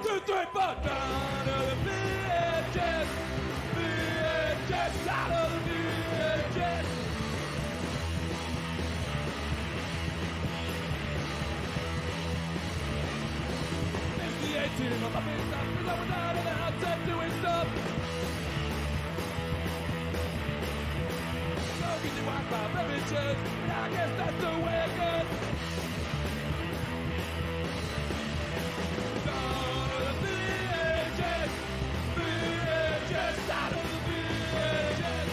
2, 3, 4. Down to the VHS. VHS out of the VHS. It's the 18 of my business. I was out of the house and doing stuff. Smoking the Wi-Fi beverages. And I guess that's the way it goes. Down to the VHS. VHS out of the VHS.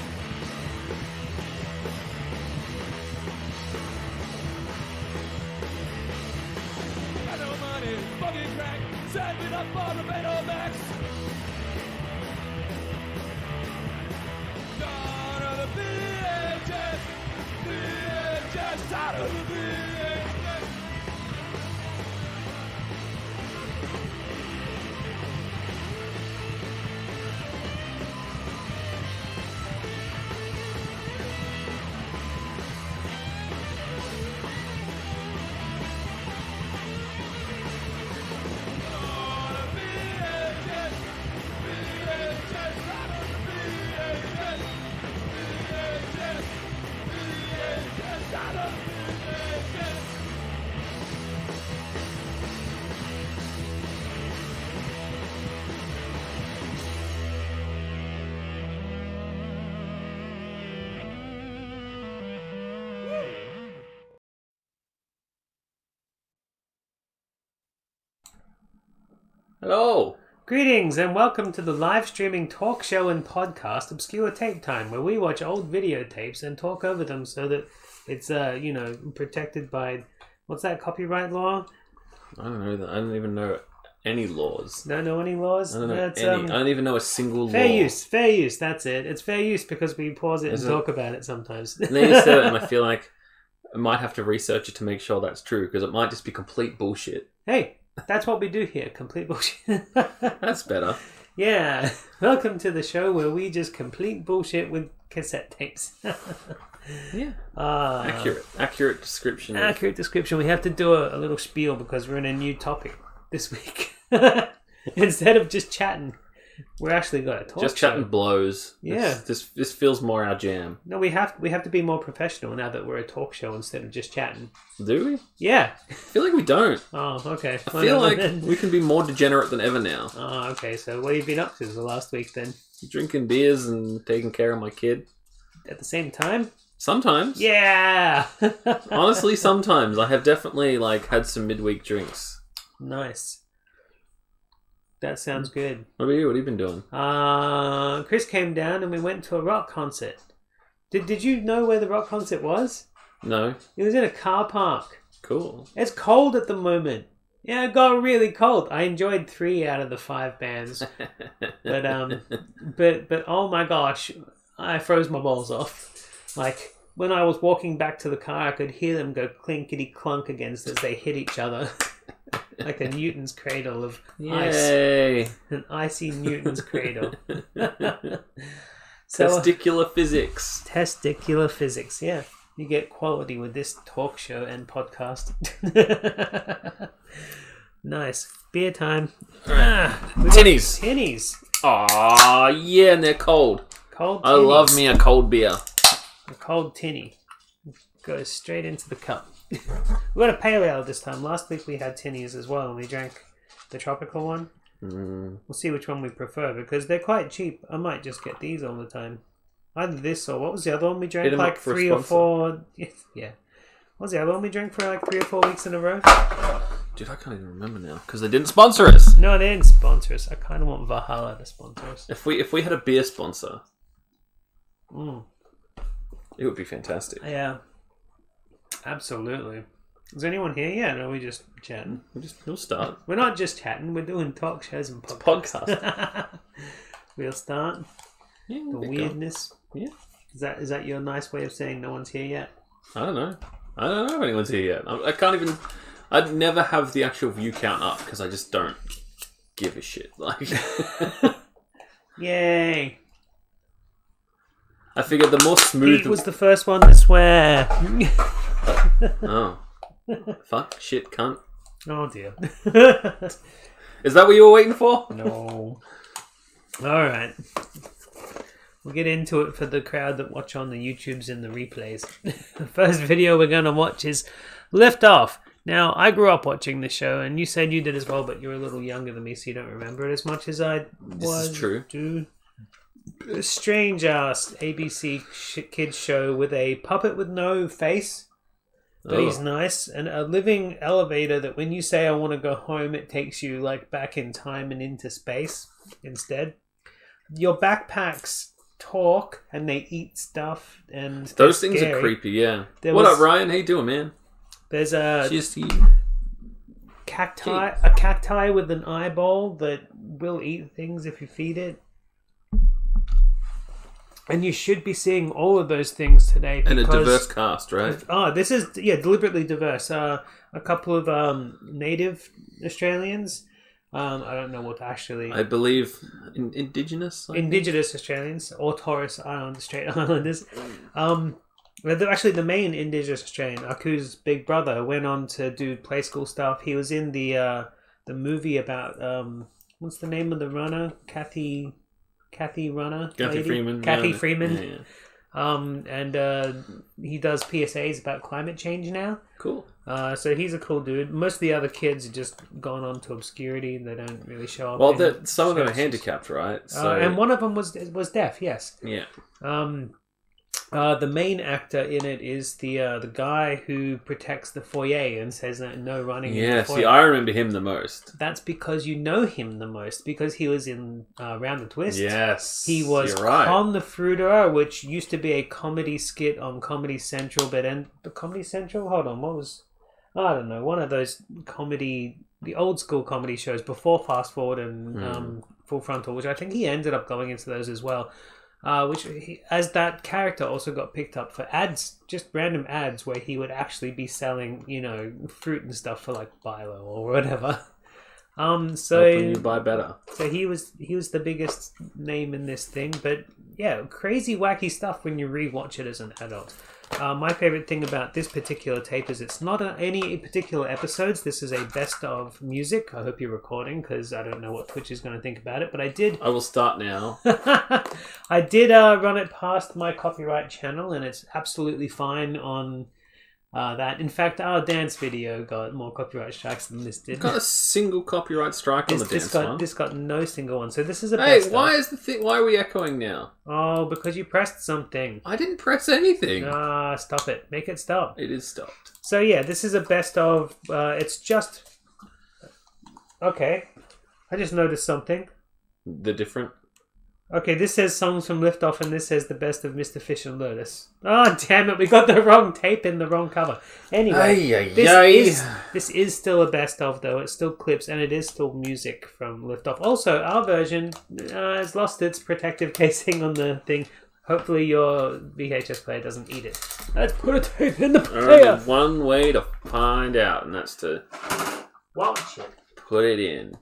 Got no money, fucking crack, saving up for the Betamax. Down to the VHS, VHS out of the VHS. Hello. Greetings and welcome to the live streaming talk show and podcast Obscure Tape Time, where we watch old videotapes and talk over them so that it's protected by what's that copyright law? I don't know that. I don't even know any laws. Don't know any laws? I don't know That's, any. I don't even know a single fair law. Fair use, that's it. It's fair use because we pause it and talk about it sometimes. And then you said it and I feel like I might have to research it to make sure that's true because it might just be complete bullshit. Hey, that's what we do here, complete bullshit. That's better. Yeah, welcome to the show where we just complete bullshit with cassette tapes. Yeah. Accurate description. Accurate description. We have to do a little spiel because we're in a new topic this week. Instead of just chatting, we're actually got a talk just show. chatting blows. Yeah. This feels more our jam. No, we have to be more professional now that we're a talk show instead of just chatting. Do we? Yeah. I feel like we don't. Oh, okay. I feel like we can be more degenerate than ever now. Oh, okay. So what have you been up to the last week then? Drinking beers and taking care of my kid. At the same time? Sometimes. Yeah. Honestly, sometimes. I have definitely had some midweek drinks. Nice. That sounds good. What about you? What have you been doing? Chris came down and we went to a rock concert. Did you know where the rock concert was? No. It was in a car park. Cool. It's cold at the moment. Yeah, it got really cold. I enjoyed 3 out of the 5 bands. But oh my gosh, I froze my balls off. Like when I was walking back to the car, I could hear them go clinkety clunk against as they hit each other. Like a Newton's cradle of Yay. ice. An icy Newton's cradle. Testicular physics. Testicular physics, yeah. You get quality with this talk show and podcast. Nice. Beer time. Tinnies. Tinnies. Aw, yeah, and they're cold. Cold tinnies. I love me a cold beer. A cold tinny. Goes straight into the cup. We got a pale ale this time. Last week we had tinnies as well and we drank the tropical one. We'll see which one we prefer because they're quite cheap. I might just get these all the time. Either this or what was the other one we drank? Like 3 or 4. Yeah. What was the other one we drank for 3 or 4 weeks in a row? Dude, I can't even remember now because they didn't sponsor us. No, they didn't sponsor us. I kind of want Valhalla to sponsor us. If we had a beer sponsor, it would be fantastic. Yeah. Absolutely. Is anyone here yet? Or are we just chatting? We'll start. We're not just chatting. We're doing talk shows and podcasts. Podcast. We'll start. Yeah, The weirdness. Yeah. Is that your nice way of saying no one's here yet? I don't know if anyone's here yet. I can't even. I'd never have the actual view count up because I just don't give a shit. Yay! I figured the more smooth... Pete was the first one to swear. Oh. Fuck, shit, cunt. Oh dear. Is that what you were waiting for? No. Alright. We'll get into it for the crowd that watch on the YouTubes and the replays. The first video we're going to watch is Liftoff. Now, I grew up watching this show, and you said you did as well, but you're a little younger than me, so you don't remember it as much as I was. This is true. Dude. A strange ass ABC kids show with a puppet with no face. But he's nice, and a living elevator that when you say I want to go home, it takes you like back in time and into space instead. Your backpacks talk and they eat stuff, and those things scary. are creepy. Yeah. What up, Ryan? How you doing, man? There's a Cheers to you. cacti with an eyeball that will eat things if you feed it. And you should be seeing all of those things today. And a diverse cast, right? Oh, this is, deliberately diverse. A couple of native Australians. I don't know what actually... I believe Indigenous? Indigenous Australians, or Torres Strait Islanders. Actually, the main Indigenous Australian, Aku's big brother, went on to do play school stuff. He was in the movie about... what's the name of the runner? Kathy Runner, Kathy Freeman. Kathy Freeman. Yeah. And he does PSAs about climate change now. Cool. So he's a cool dude. Most of the other kids have just gone on to obscurity. They don't really show up. Well, some of them are handicapped, right? So, and one of them was deaf. Yes. Yeah. The main actor in it is the guy who protects the foyer and says that no running. Yeah, in the foyer. see, I remember him the most. That's because you know him the most, because he was in Round the Twist. Yes, he was Con the Fruiterer, which used to be a comedy skit on Comedy Central. The Comedy Central. Hold on, what was? I don't know. One of those the old school comedy shows before Fast Forward and Full Frontal, which I think he ended up going into those as well. Which as that character also got picked up for ads, just random ads where he would actually be selling, fruit and stuff for like Bilo or whatever. Helping you buy better. So he was the biggest name in this thing, but yeah, crazy wacky stuff when you rewatch it as an adult. My favorite thing about this particular tape is it's not any particular episodes. This is a best of music. I hope you're recording because I don't know what Twitch is going to think about it, but I did. I will start now. I did run it past my copyright channel, and it's absolutely fine on that. In fact, our dance video got more copyright strikes than this did. Got a single copyright strike on the dance one. This got no single one. So this is a Hey, best why of. is the thing? Why are we echoing now? Oh, because you pressed something. I didn't press anything. Stop it. Make it stop. It is stopped. So yeah, this is a best of. It's just okay. I just noticed something. The different. Okay, this says songs from Liftoff, and this says the best of Mr. Fish and Lotus. Oh, damn it, we got the wrong tape in the wrong cover. Anyway, this is still a best of, though. It's still clips, and it is still music from Liftoff. Also, our version has lost its protective casing on the thing. Hopefully your VHS player doesn't eat it. Let's put a tape in the player. Only one way to find out, and that's to watch it. Put it in.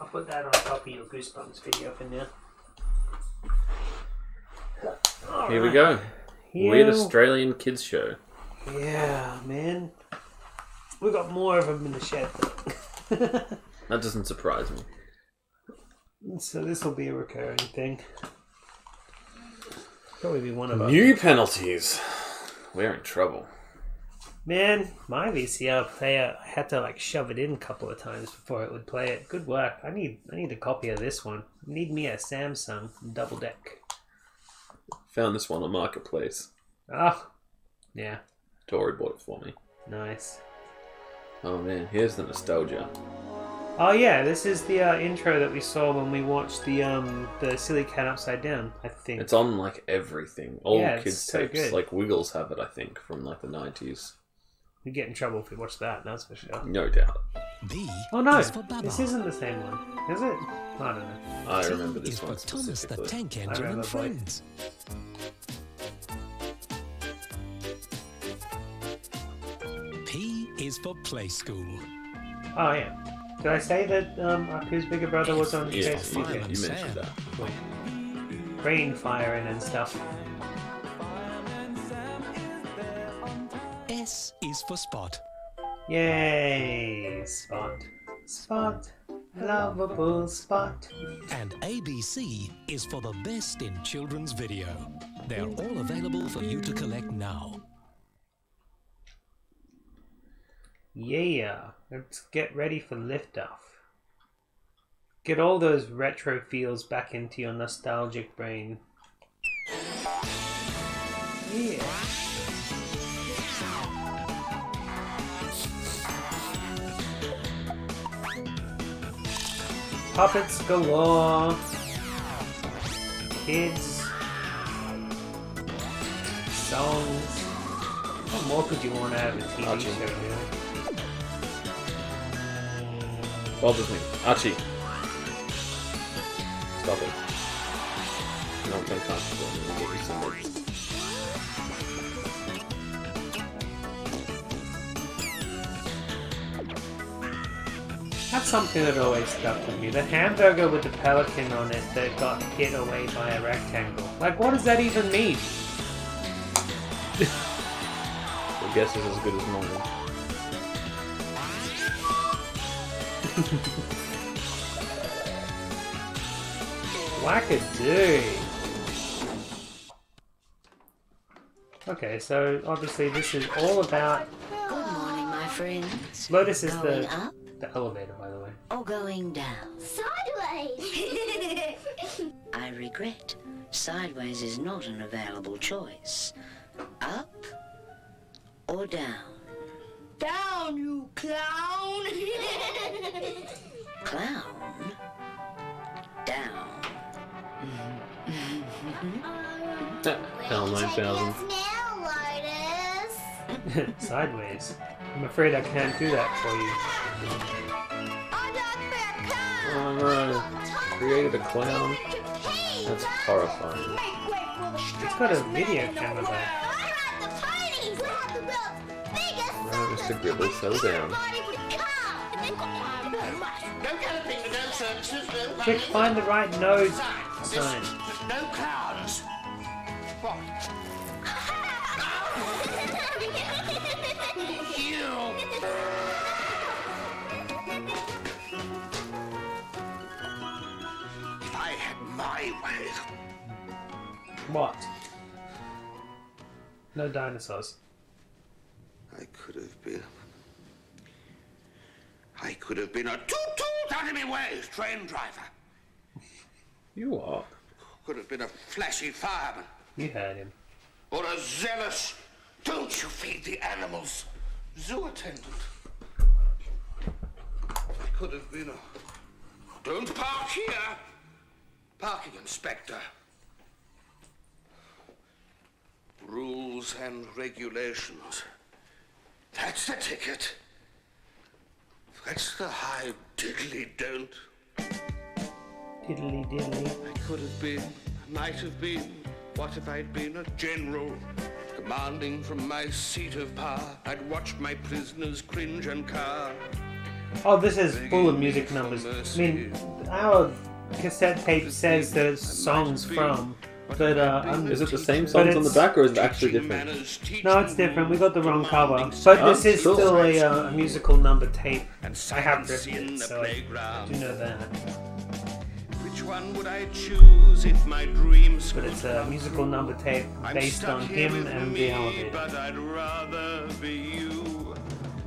I'll put that on top of your Goosebumps video for now. Here we go. Yeah. Weird Australian kids show. Yeah, man. We got more of them in the shed. That doesn't surprise me. So this will be a recurring thing. Probably be one of us. New penalties. We're in trouble. Man, my VCR player, I had to shove it in a couple of times before it would play it. Good work. I need a copy of this one. I need me a Samsung double deck. Found this one on Marketplace. Ah, yeah. Tori bought it for me. Nice. Oh man, here's the nostalgia. Oh yeah, this is the intro that we saw when we watched the Silly Cat Upside Down, I think. It's on everything. All kids so tapes. good. Wiggles have it, I think, from the 90s. We get in trouble if we watch that, that's for sure. No doubt. B Oh no, is for Baba. this isn't the same one, is it? I don't know. I T remember this is one for Thomas the specifically. Tank I Engine remember, and boy. Friends. P is for Play School. Oh yeah. Did I say that Aku's bigger brother was on Yeah, Chase? you Okay. mentioned that. Cool. Rain firing and stuff. S is for Spot. Yay! Spot. Spot. Lovable Spot. And ABC is for the best in children's video. They're all available for you to collect now. Yeah, let's get ready for liftoff. Get all those retro feels back into your nostalgic brain. Yeah. Puppets galore. Kids. Songs. What more could you want out of a TV Archie. show, really? Walt Disney. Archie. Stop it. No, I'm uncomfortable. I'm gonna get you some words. That's something that always stuck with me. The hamburger with the pelican on it that got hit away by a rectangle. Like, what does that even mean? Your guess is as good as mine. Wackadoo. Okay, so obviously this is all about... Good morning, my friends. Lotus is Going the up elevator, by the way. or going down? Sideways! I regret. Sideways is not an available choice. Up or down? Down, you clown! Clown? Down. Hell 9000. Now, Lotus. Sideways. I'm afraid I can't do that for you. Oh no. Created a clown. That's horrifying. It's got a video camera though. Right, Mr. Gribble, settle down. Quick, find the right node sign. No clowns. What? You. If I had my way. What? No dinosaurs. I could have been a toot-toot out of my way train driver. You are. Could have been a flashy fireman. You heard him. Or a zealous, don't you feed the animals, zoo attendant. I could have been a, don't park here, parking inspector. Rules and regulations. That's the ticket. That's the high diddly-don't. Diddly diddly. I could have been, might have been, what if I'd been a general? Commanding from my seat of power, I'd watch my prisoners cringe and cower. Oh, this is full of music numbers. I mean, our cassette tape says there's songs from, but Is it the same songs on the back, or is it actually different? no, it's different. We got the wrong cover, but this is cool. still a musical number tape. I have written it, so I do know that. Which one would I choose if my dreams But it's a musical number tape based on him and the elevator. But I'd rather be you.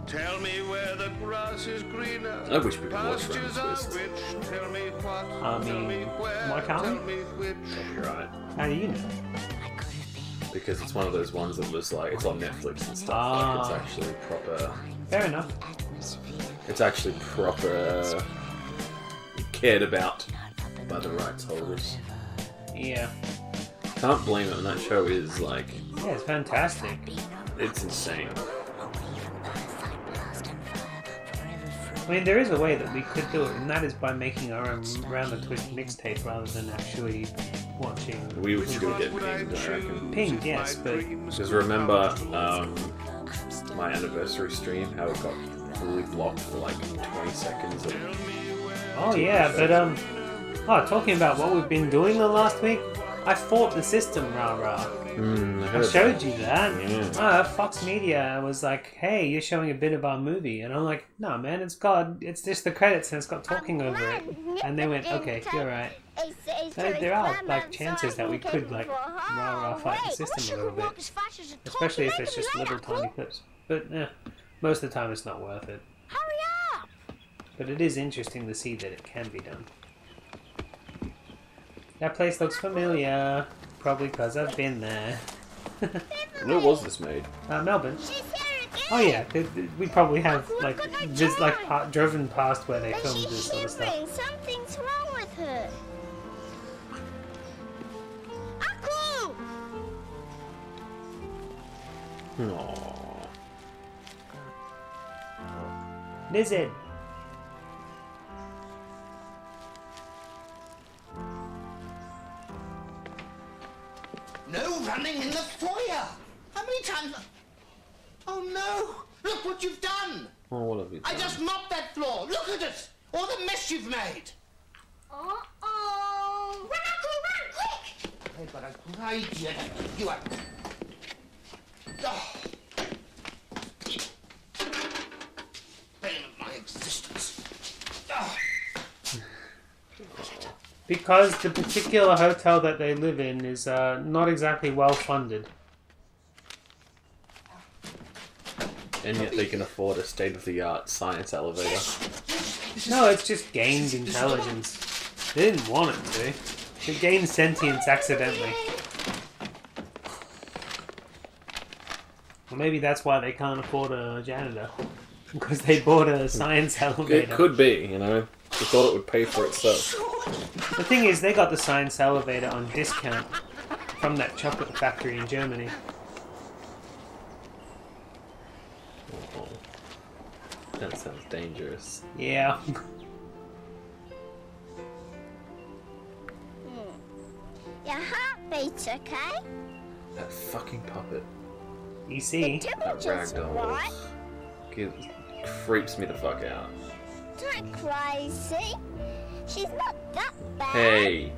Tell me where the grass is greener. I wish we could watch Pastures Run are Twist. rich. Tell me what. I Tell mean, me where. why can't Tell we? me which. You're right. How do you know? Because it's one of those ones that was like, it's on Netflix and stuff. Ah. Like, it's actually proper. Fair enough. It's actually proper. Cared about by the rights holders. Yeah. Can't blame it when that show is like, Yeah, it's fantastic. it's insane. I mean, there is a way that we could do it, and that is by making our own Round the Twist mixtape rather than actually watching. We would still get pinged, I reckon. Pinged, yes, but Because remember my anniversary stream, how it got fully blocked for like 20 seconds. oh yeah, but talking about what we've been doing the last week, I fought the system, rah-rah. I I showed you that. Yeah. Fox Media was like, hey, you're showing a bit of our movie. And I'm like, no, man, it's just the credits and it's got talking over it. And they went, okay, you're right. So there are, like, chances that we could, like, rah-rah fight the system a little bit. Especially if it's just little tiny clips. But, most of the time it's not worth it. Hurry up! But it is interesting to see that it can be done. That place looks familiar. Probably because I've been there. Where was this made? Melbourne. She's here again! Oh yeah, we probably have like just like driven past where they But filmed she's this sort of stuff. shivering. Something's wrong with her. Aku! Aww. Lizard. No running in the foyer! How many times... Oh no! Look what you've done! Oh, what have you done? I just mopped that floor! Look at it! All the mess you've made! Uh-oh! Run, Aku, run, quick! I've got a great idea to keep you up. Oh. Bane of my existence. Oh. Because the particular hotel that they live in is not exactly well funded. And yet they can afford a state-of-the-art science elevator. No, it's just gained intelligence. They didn't want it to. It gained sentience accidentally. Or maybe that's why they can't afford a janitor. Because they bought a science elevator. It could be, you know. They thought it would pay for itself. The thing is, they got the science elevator on discount from that chocolate factory in Germany. Oh, that sounds dangerous. Yeah. Your heartbeat's okay? That fucking puppet. You see? That Temperature's ragdoll. right. Freaks me the fuck out. Don't crazy. She's not that bad. Hey,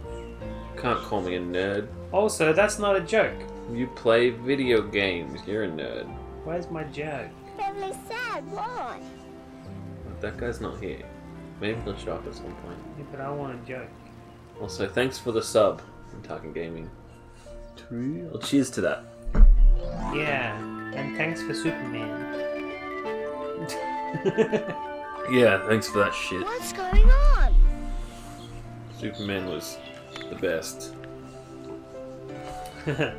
can't call me a nerd. Also, that's not a joke. You play video games. You're a nerd. Where's my joke? Really sad. Why? That guy's not here. Maybe he'll show up at some point. Yeah, but I want a joke. Also, thanks for the sub. I'm talking gaming. Well, cheers to that. Yeah, and thanks for Superman. Yeah, thanks for that shit. What's going on? Superman was the best.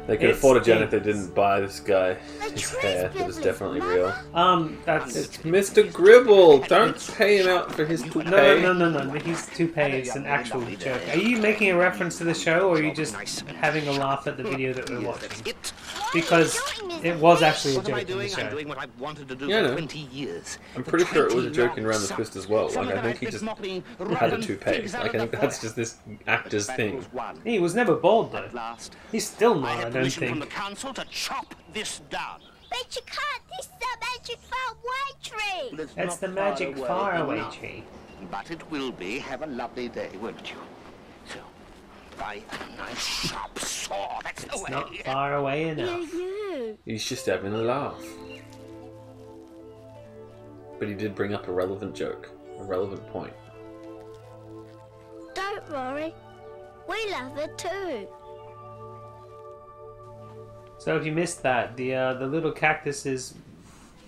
They could afford a janitor if they didn't buy this guy his hair that is definitely real. That's... It's Mr. Gribble! Don't pay him out for his toupee. No. His toupee is an actual joke. Are you making a reference to the show, or are you just having a laugh at the video that we're watching? Because it was actually a joke in the show. doing what I've wanted to do Yeah, I for know. 20 years. I'm pretty sure it was a joke in Round the Twist as well. Like, I think he just had a toupee. Like, I think that's just this actor's thing. He was never bald, though. Last, He's still I not, I had don't permission from the think. council to chop this down. But you can't. This is the magic faraway tree. Well, it's That's not the magic faraway enough. tree. But it will be. Have a lovely day, won't you? So, buy a nice sharp saw. That's the It's way. not far away enough. You. He's just having a laugh. But he did bring up a relevant joke. A relevant point. Don't worry. We love it too. So if you missed that, the little cactus's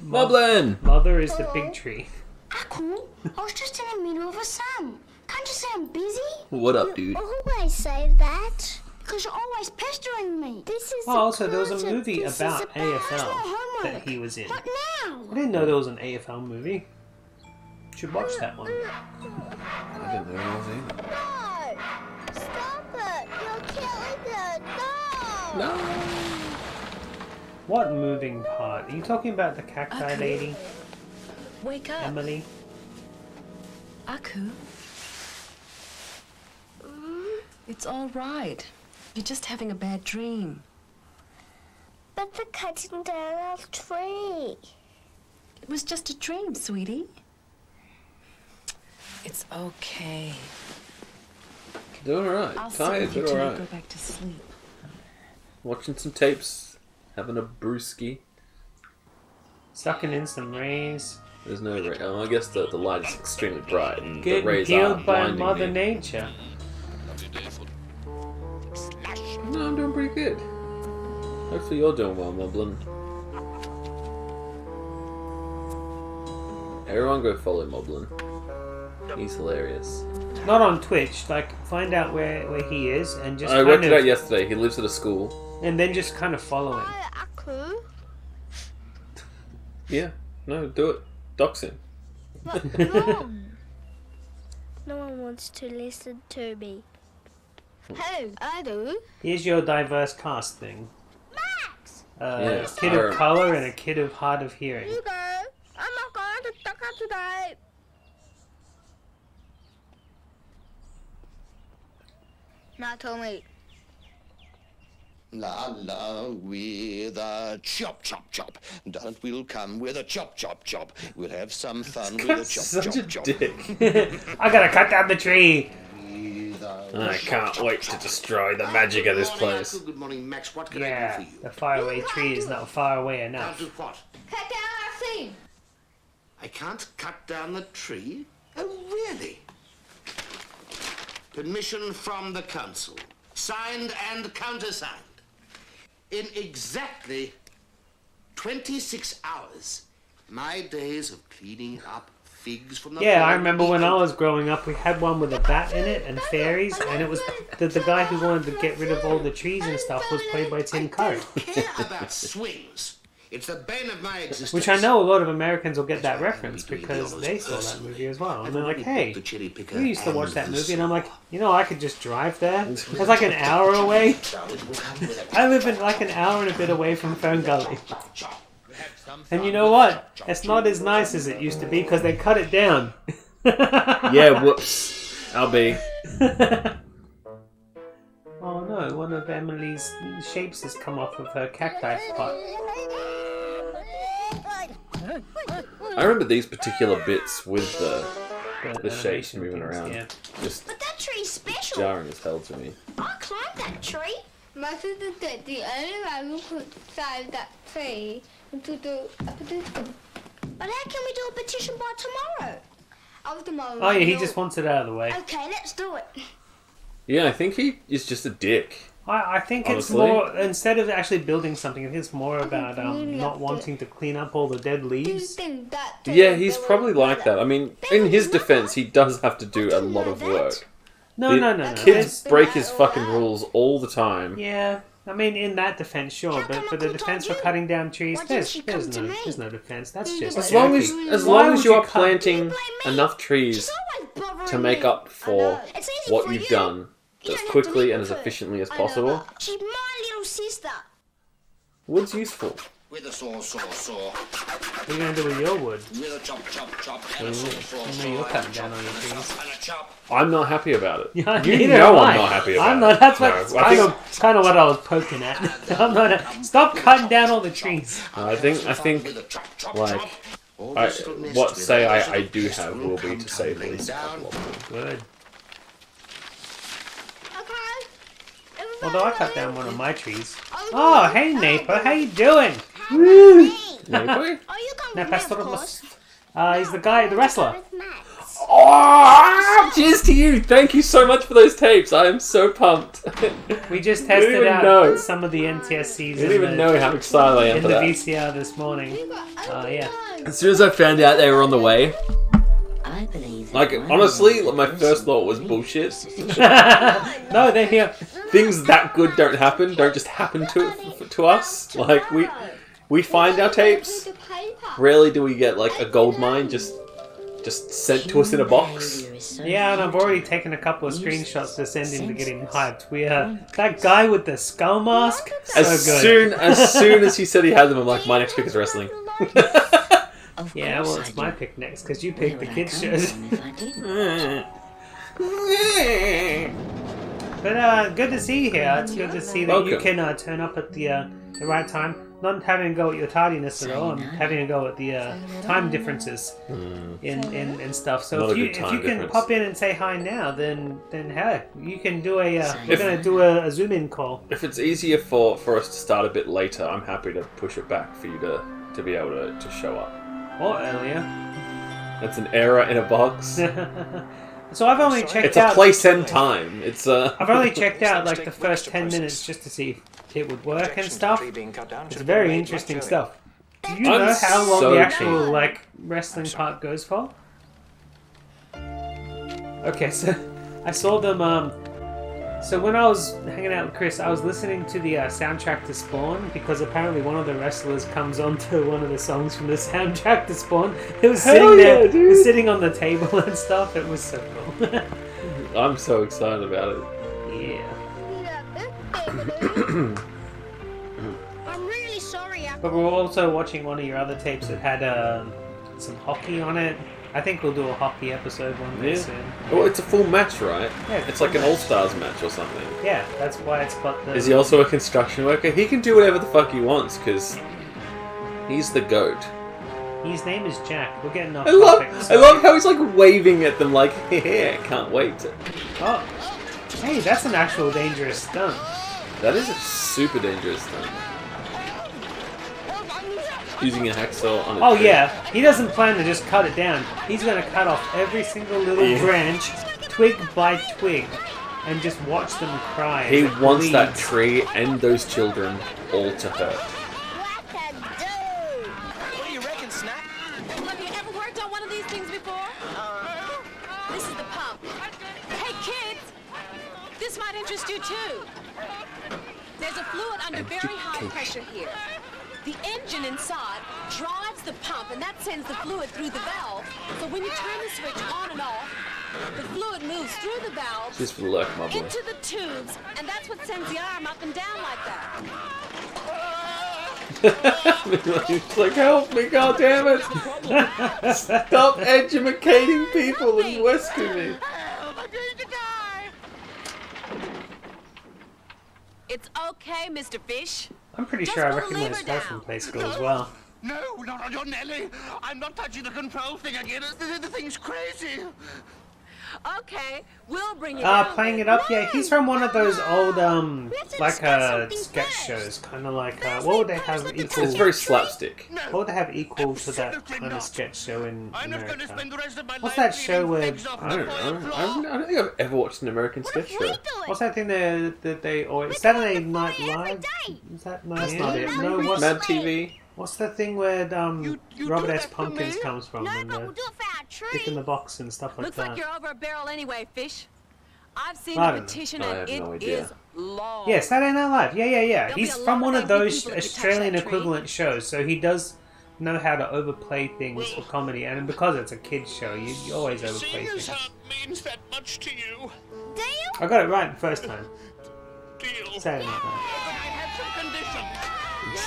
Moblin! mother is the big tree. Aku, I was just in the middle of a sum. Can't you say I'm busy? What up, dude? Always say that. Because you're always pestering me. This is Oh, also, there was a important. movie This is about about AFL homework. that he was in. What now? I didn't know there was an AFL movie. Should watch that one. I didn't know he was either. No! Stop it! You're killing it! No! No! What moving part? Are you talking about the cacti lady, Wake up, Emily? Aku. It's all right. You're just having a bad dream. But the cutting down our tree. It was just a dream, sweetie. It's okay. Doing alright. I'll sit Tired, with you but till you alright. go back to sleep. Watching some tapes, having a brewski. Sucking in some rays. There's no ray. I guess the light is extremely bright and the Getting rays are healed by blinding Mother me. Nature. No, I'm doing pretty good. Hopefully you're doing well, Moblin. Everyone go follow Moblin. He's hilarious. Not on Twitch. Like, find out where he is and just I kind worked it of, out yesterday. He lives at a school. and then just kind of follow him. Hi, Aku. Yeah, no, do it. Dox him. What's wrong? No one wants to listen to me. Who? I do. Here's your diverse cast thing. Max! A Yes, kid of color and a kid of hard of hearing. You go. I'm not going to talk out today. Now tell me. La la with a chop chop chop. Donald will come with a chop chop chop. We'll have some fun with a chop Such a chop chop. dick. I gotta cut down the tree. With a I can't wait to destroy the magic of this Good morning, place. Uncle. Good morning, Max. What can I Yeah, do for you? the faraway tree is not far away Can't enough. do what? Cut down our thing. I can't cut down the tree? Oh, really? Permission from the council. Signed and countersigned. In exactly 26 hours, my days of cleaning up figs from the Yeah, I floor remember when equal- I was growing up, we had one with a bat in it and fairies, and it was the guy who wanted to get rid of all the trees and stuff was played by Tim Curry. I don't care about swings. It's the bane of my existence. Which I know a lot of Americans will get that reference because they saw that movie as well. And they're like, hey, we used to watch that movie, and I'm like, you know, I could just drive there. It's like an hour away. I live in like an hour and a bit away from Fern Gully. And you know what? It's not as nice as it used to be because they cut it down. Yeah, whoops. I'll be. Oh no, one of Emily's shapes has come off of her cacti pot. I remember these particular bits with the shapes animation moving things, around. yeah. Just But that tree's special. jarring as hell to me. I climbed that tree. My sister said the only way we could save that tree was to do a petition. But how can we do a petition by tomorrow? Tomorrow. Oh yeah, he just wants it out of the way. Okay, let's do it. Yeah, I think he is just a dick. I think it's Honestly. more, instead of actually building something, I think it's more about not wanting to clean up all the dead Do you leaves. think that? Yeah, he's probably like that. I mean, in his defense, he does have to do a lot of work. No, no. Kids break his fucking rules all the time. Yeah, I mean, in that defense, sure, but for the defense for cutting down trees, there's no defense. That's just As long as jerky. as Why long would as you are cut- planting enough trees to make up for what you've done as quickly and as efficiently as possible, She's my little sister. wood's useful. with a saw. What are you going to do with your wood? With a chop and a saw. I know you're cutting down all your trees. And a chop. I'm not happy about it. Yeah, You neither know am I'm I. not happy about I'm not. it. That's No, what I think- kind of what I was poking at. I'm not. Stop cutting down all the trees. I think With a chop. like All I, this little nest what with say others I do have will be come to save at tumbling least a down. couple of them. Good. Okay. Although I cut down one of my trees. Oh, hey Naper, how you doing? Maybe? Are you coming No, with that's me, sort of of course? He's the guy, the wrestler. With Max. Oh, cheers to you! Thank you so much for those tapes. I am so pumped. We just You don't tested even out know. some of the NTSCs You don't even know how excited I am in for the that. VCR this morning. Yeah. As soon as I found out they were on the way, I believe. like honestly, my first thought was bullshit. No, they're here. Things that good don't happen. Don't just happen to us. Like we find our tapes. Rarely do we get like a gold mine just sent to us in a box. Yeah, and I've already taken a couple of screenshots to send him to get him hyped. That guy with the skull mask, so good. As soon as he said he had them, I'm like, my next pick is wrestling. Yeah, well, it's my pick next because you picked the kids shows. But good to see you here. It's good to see that you Welcome. can turn up at the right time. not having to go at your tardiness at all. I'm having to go at the time differences in stuff. So Not if a you good time can difference. pop in and say hi now, then hey, you can do a. We're gonna do a zoom in call. If it's easier for us to start a bit later, I'm happy to push it back for you to be able to show up. Or earlier. That's an error in a box. So I've only checked It's a out. place and time. It's I've only checked out like the first 10 minutes just to see if it would work and stuff. It's very interesting stuff. Do you know how long so the actual keen. like wrestling part goes for? Okay, so I saw them. So when I was hanging out with Chris, I was listening to the soundtrack to Spawn because apparently one of the wrestlers comes onto one of the songs from the soundtrack to Spawn. It was sitting there, it was sitting on the table and stuff. It was so cool. I'm so excited about it. Yeah. I'm really sorry. But we're also watching one of your other tapes that had some hockey on it. I think we'll do a hockey episode one day soon. Oh, it's a full match, right? Yeah, It's like an All-Stars match or something. Yeah, that's why it's got the... Is he also a construction worker? He can do whatever the fuck he wants, because he's the GOAT. His name is Jack. We're getting off I topic. love how he's like waving at them like, hey, I can't wait. Oh, hey, that's an actual dangerous stunt. That is a super dangerous stunt. Using a hacksaw on a Oh tree. yeah, he doesn't plan to just cut it down. He's going to cut off every single little branch, twig by twig, and just watch them cry. He as it wants that bleeds. tree and those children all to hurt. What do you reckon, Snap? Have you ever worked on one of these things before? This is the pump. Hey, kids! This might interest you, too. There's a fluid under very high pressure here. The engine inside drives the pump, and that sends the fluid through the valve. So when you turn the switch on and off, the fluid moves through the valve Just for the lurk mubbler. into the tubes, and that's what sends the arm up and down like that. He's like, help me, goddammit! Stop educating people and westing me. I'm going to die. It's okay, Mr. Fish. I'm pretty Just sure I put a recognize lever her from down. Play School as well. No, not on your Nelly. I'm not touching the control thing again. The thing's crazy. Okay, we'll bring you down. Playing it up, yeah, he's from one of those old, like, sketch shows, kind of like, what would they have equal... It's very slapstick. What would they have equal to that kind of sketch show in I'm not going to America? spend the rest of my What's life that show where... leaving I don't know. I don't think I've ever watched an American sketch show. What's that thing that they always... Saturday Night Live? Is that... No, that's not it. No, what's... Mad TV. What's the thing where Robert do S. that for Pumpkins me? comes from? And But we'll do it for our tree. Dick in the Box and stuff like Looks that. like you're over a barrel anyway, Fish. I've seen I the don't know. petition I and have it no idea. is long. Yeah, Saturday Night Live. Yeah. There'll He's be a from lot one of of angry those people if you touch Australian that tree. equivalent shows, so he does know how to overplay things for comedy, and because it's a kids show, you always overplay Seeing as things. how it means that much to you. Do you? I got it right the first time. Deal. Saturday Night Live. But I have some conditions.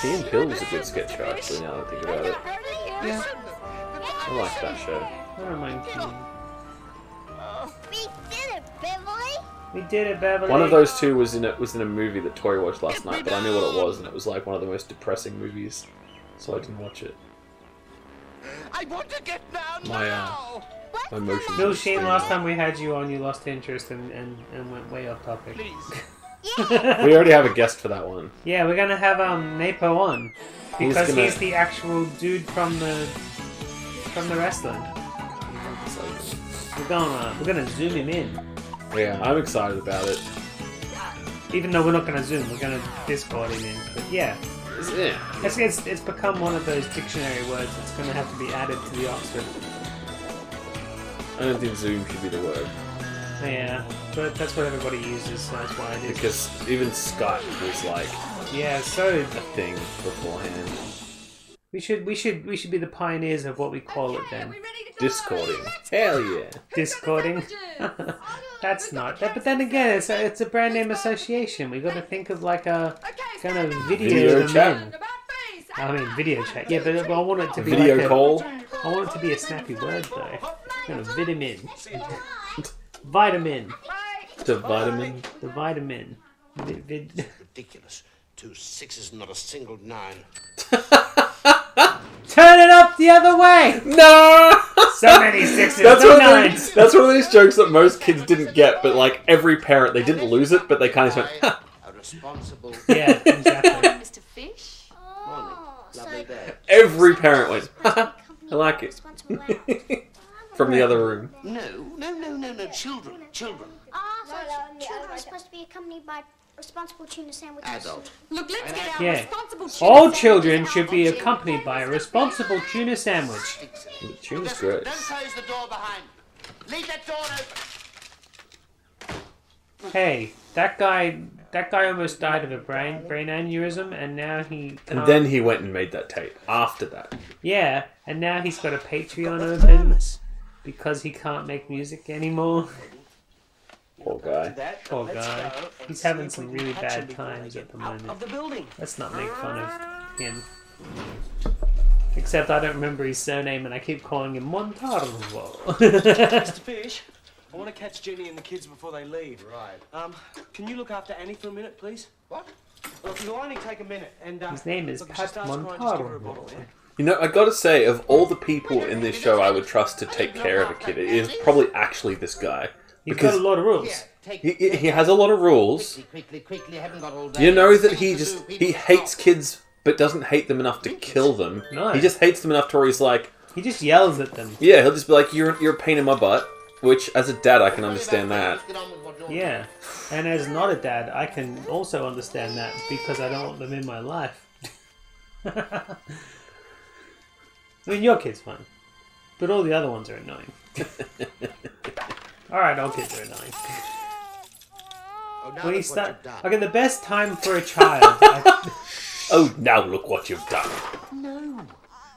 Key and Peele was a good sketch show, actually, now that I think about it. Yeah, I like that show. I don't mind. We did it, Beverly. We did it, Beverly. One of those two was in a movie that Tori watched last night, but I knew what it was, and it was like one of the most depressing movies, so I didn't watch it. I want to get down My now. my emotions. Bill Sheen, last time we had you on, you lost interest and went way off topic. Please. We already have a guest for that one. Yeah, we're gonna have Napo on because gonna- he's the actual dude from the wrestling. We're gonna zoom him in, Yeah, I'm excited about it. even though we're not gonna zoom. We're gonna Discord him in. But yeah, Yeah. it's become one of those dictionary words that's gonna have to be added to the Oxford. I don't think Zoom should be the word, Yeah, but that's what everybody uses, so that's why I did. because even Skype was like Yeah, so a thing beforehand. we should be the pioneers of what we call it then. Discording. Hell yeah. Discording. That's not. But then again, it's a brand name association. We got to think of like a kind of video them chat. in. I mean, video chat. Yeah, but I want it to be Video like call. I want it to be a snappy word though. Kind of vitamin. Vitamin. To vitamin. The vitamin. Ridiculous. 2 6s, not a single 9. Turn it up the other way! No! So many 6s, That's no one of 9s! those, that's one of these jokes that most kids didn't get, but like every parent, they didn't lose it, but they kind of went, ha. A responsible... Yeah, exactly. Mr. Fish? Morning. Lovely day. Every parent went, ha, I like it. From the other room. No, children. Children are supposed to be accompanied by responsible tuna sandwiches. Adult. Look, let's get our Yeah. responsible children. All children should be accompanied by a responsible tuna sandwich. The tune's great. Don't close the door behind you. Leave that door open. Hey, that guy almost died of a brain aneurysm, and now he can't... And then he went and made that tape after that. Yeah, and now he's got a Patreon open because he can't make music anymore. Poor guy. Poor guy. He's having some really bad times at the moment. Of the building. Let's not make fun of him. Except I don't remember his surname and I keep calling him Montalvo. Mr. Fish, I want to catch Jenny and the kids before they leave. Right. Can you look after Annie for a minute, please? What? Look, it'll only take a minute. And His name is look, if Pat she starts crying, just give her a Montalvo. bottle, yeah? You know, I gotta say, of all the people in this show I would trust to take care of a kid, it is probably actually this guy. He's got a lot of rules. He has a lot of rules. Quickly, haven't got all day. You know that he hates kids, but doesn't hate them enough to kill them. No. He just hates them enough to where he's like... He just yells at them. Yeah, he'll just be like, you're a pain in my butt. Which, as a dad, I can understand that. Yeah. And as not a dad, I can also understand that because I don't want them in my life. I mean, your kid's fine. But all the other ones are annoying. Alright, all kids are annoying. When you start... Okay, the best time for a child... Oh, now look what you've done.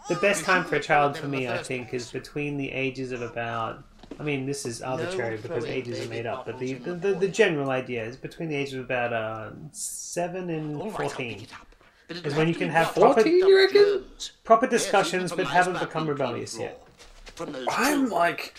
The best time for a child for me, I think, is between the ages of about... I mean, this is arbitrary because ages are made up, but the general idea is between the ages of about 7 and 14. Is when you can have proper, 14, you reckon? proper discussions but haven't become rebellious yet. I'm like...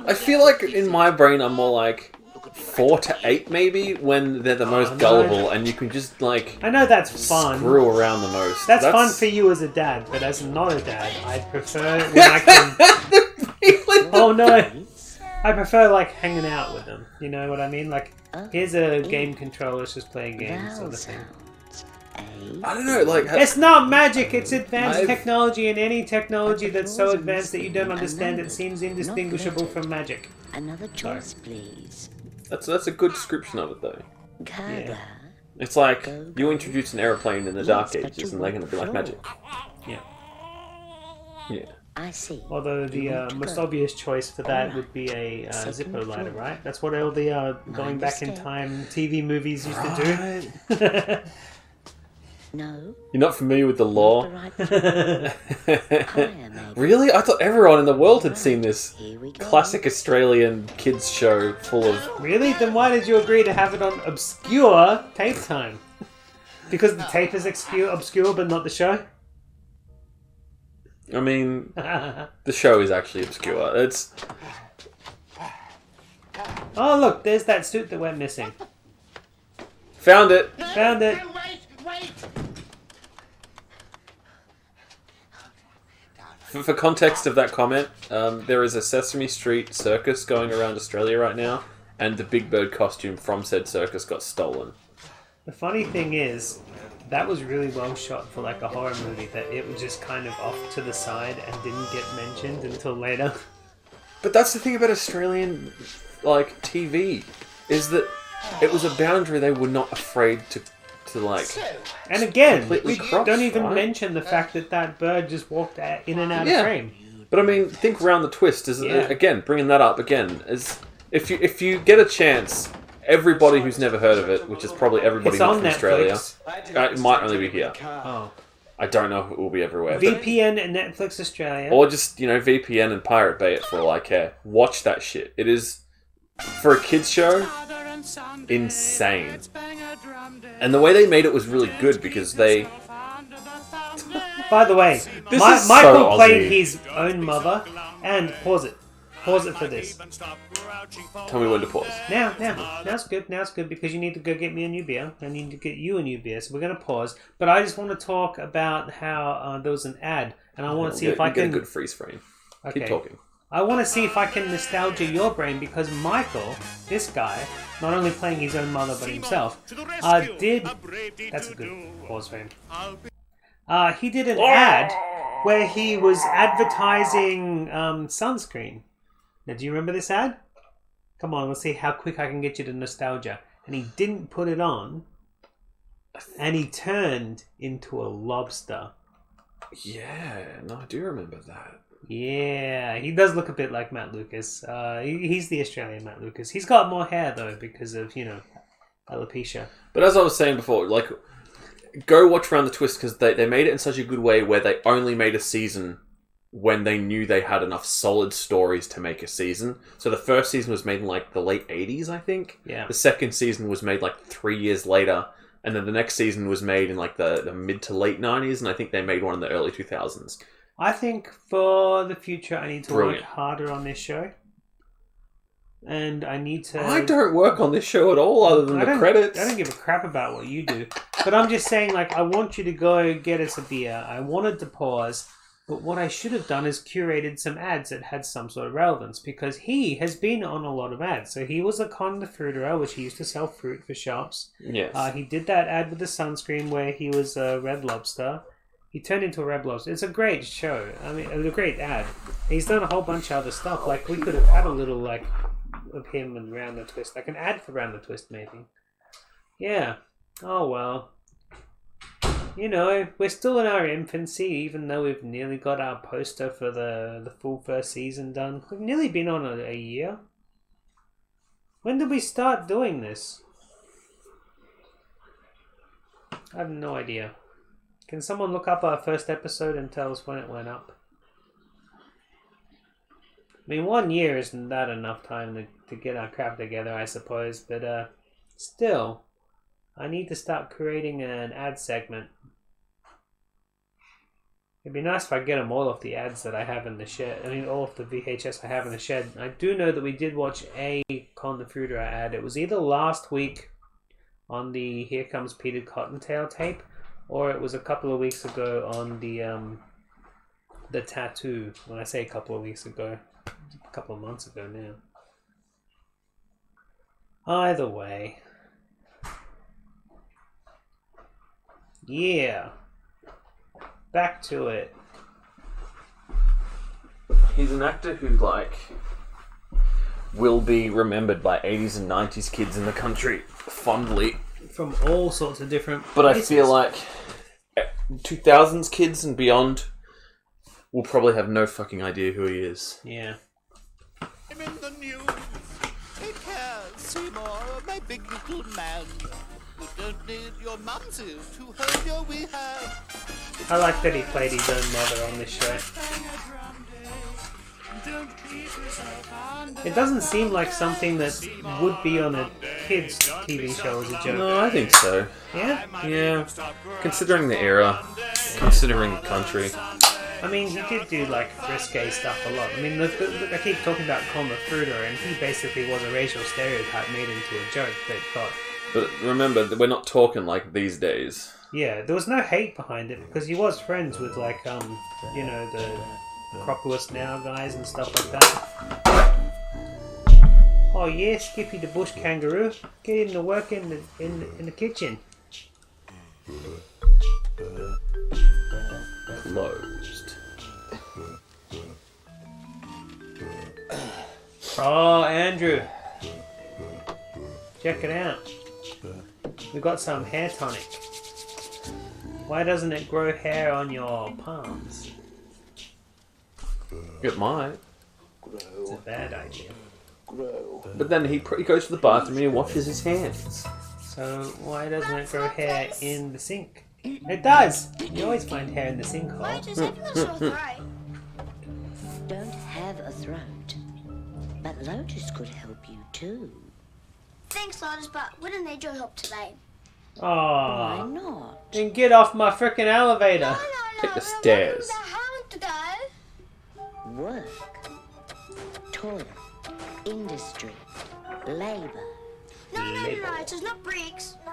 I feel like in my brain I'm more like 4 to 8 maybe, when they're the most gullible and you can just like... I know that's fun. Screw around the most. That's fun for you as a dad, but as not a dad, I prefer when I can... Oh no! I prefer like hanging out with them. You know what I mean? Like, here's a game controller, let's just play a game sort of thing. I don't know, like... It's not magic, it's advanced technology, and any technology that's so advanced that you don't understand it seems indistinguishable from magic. Another choice, please. That's a good description of it, though. Gerda. It's like, you introduce an airplane in the Dark Ages and they're going to be like magic. Yeah. Yeah. I see. Although the most obvious choice for that would be a Zippo lighter, right? That's what all the going back in time TV movies used to do. No. You're not familiar with the law? Higher, Really? I thought everyone in the world had seen this classic Australian kids show full of... Really? Then why did you agree to have it on obscure tape time? Because the tape is obscure but not the show? I mean, the show is actually obscure. It's... Oh look, there's that suit that went missing. Found it! Found it! Wait! For context of that comment, there is a Sesame Street circus going around Australia right now, and the Big Bird costume from said circus got stolen. The funny thing is, that was really well shot for like a horror movie, that it was just kind of off to the side and didn't get mentioned until later. But that's the thing about Australian, like, TV, is that it was a boundary they were not afraid to like... And again, completely we cross, don't even right? mention the fact that that bird just walked in and out of frame. But I mean, think around the twist, is Yeah. again, bringing that up again, is if you get a chance, everybody who's never heard of it, which is probably everybody It's not on from Australia, Netflix. it might only be here. Oh. I don't know if it will be everywhere. but- VPN and Netflix Australia. Or just, VPN and Pirate Bay it for all I care. Watch that shit. It is, for a kids show, insane. And the way they made it was really good because they... By the way, This is so Michael played Aussie. his own mother, and pause it. Pause it for this. Tell me when to pause. Now's good. Now's good because you need to go get me a new beer. I need to get you a new beer. So we're going to pause. But I just want to talk about how there was an ad. And I want to see if I can... get a good freeze frame. Okay. Keep talking. I want to see if I can nostalgia your brain because Michael, this guy, not only playing his own mother but himself, did... That's a good pause frame. He did an ad where he was advertising sunscreen. Now, do you remember this ad? Come on, let's see how quick I can get you to nostalgia. And he didn't put it on, and he turned into a lobster. Yeah, no, I do remember that. Yeah, he does look a bit like Matt Lucas. He's the Australian Matt Lucas. He's got more hair, though, because of, alopecia. But as I was saying before, like, go watch Round the Twist, because they made it in such a good way where they only made a season when they knew they had enough solid stories to make a season. So the first season was made in, like, the late 80s, I think. Yeah. The second season was made, like, 3 years later. And then the next season was made in, like, the mid to late 90s. And I think they made one in the early 2000s. I think for the future, I need to Brilliant. work harder on this show. And I need to... I don't work on this show at all, other than the credits. I don't give a crap about what you do. But I'm just saying, like, I want you to go get us a beer. I wanted to pause. But what I should have done is curated some ads that had some sort of relevance. Because he has been on a lot of ads. So he was a con the fruiterer, which he used to sell fruit for shops. Yes. He did that ad with the sunscreen where he was a red lobster. He turned into a red lobster. It's a great show. I mean, a great ad. He's done a whole bunch of other stuff. Like, we could have had a little, like, of him and Round the Twist. Like, an ad for Round the Twist, maybe. Yeah. Oh, well. We're still in our infancy, even though we've nearly got our poster for the full first season done. We've nearly been on a year. When did we start doing this? I have no idea. Can someone look up our first episode and tell us when it went up? I mean, 1 year isn't that enough time to get our crap together, I suppose. But still, I need to start creating an ad segment. It'd be nice if I get them all off the ads that I have in the shed. I mean, all of the VHS I have in the shed. I do know that we did watch a Con the Fruiterer ad. It was either last week on the Here Comes Peter Cottontail tape, or it was a couple of weeks ago on the tattoo. When I say a couple of weeks ago, a couple of months ago now. Either way. Yeah. Back to it. He's an actor who, like, will be remembered by 80s and 90s kids in the country fondly. From all sorts of different But places. I feel like 2000s kids and beyond will probably have no fucking idea who he is. Yeah. I'm in the news. Take care, Seymour, my big little man. You don't need your mumsy to hold your wee hand. I like that he played his own mother on this show. It doesn't seem like something that would be on a kids' TV show as a joke. No, I think so. Yeah? Yeah. Considering the era, considering the country. I mean, he did do, like, risque stuff a lot. I mean, I keep talking about Con the Fruiterer, and he basically was a racial stereotype made into a joke that got... But remember, we're not talking like these days. Yeah, there was no hate behind it, because he was friends with, like, the Cropolis Now guys and stuff like that. Oh yeah, Skippy the bush kangaroo. Get him to work in the kitchen. Closed. Oh, Andrew. Check it out. We got some hair tonic. Why doesn't it grow hair on your palms? It might. It's a bad idea. But then he goes to the bathroom and he washes his hands. So why doesn't it grow hair in the sink? It does! You always find hair in the sinkhole. Don't have a throat. But Lotus could help you too. Thanks, Lotus, but wouldn't they do help today? Aww. Why not? Then get off my frickin' elevator. Take the stairs. Work. toil, industry, labor. No, it is not bricks. No.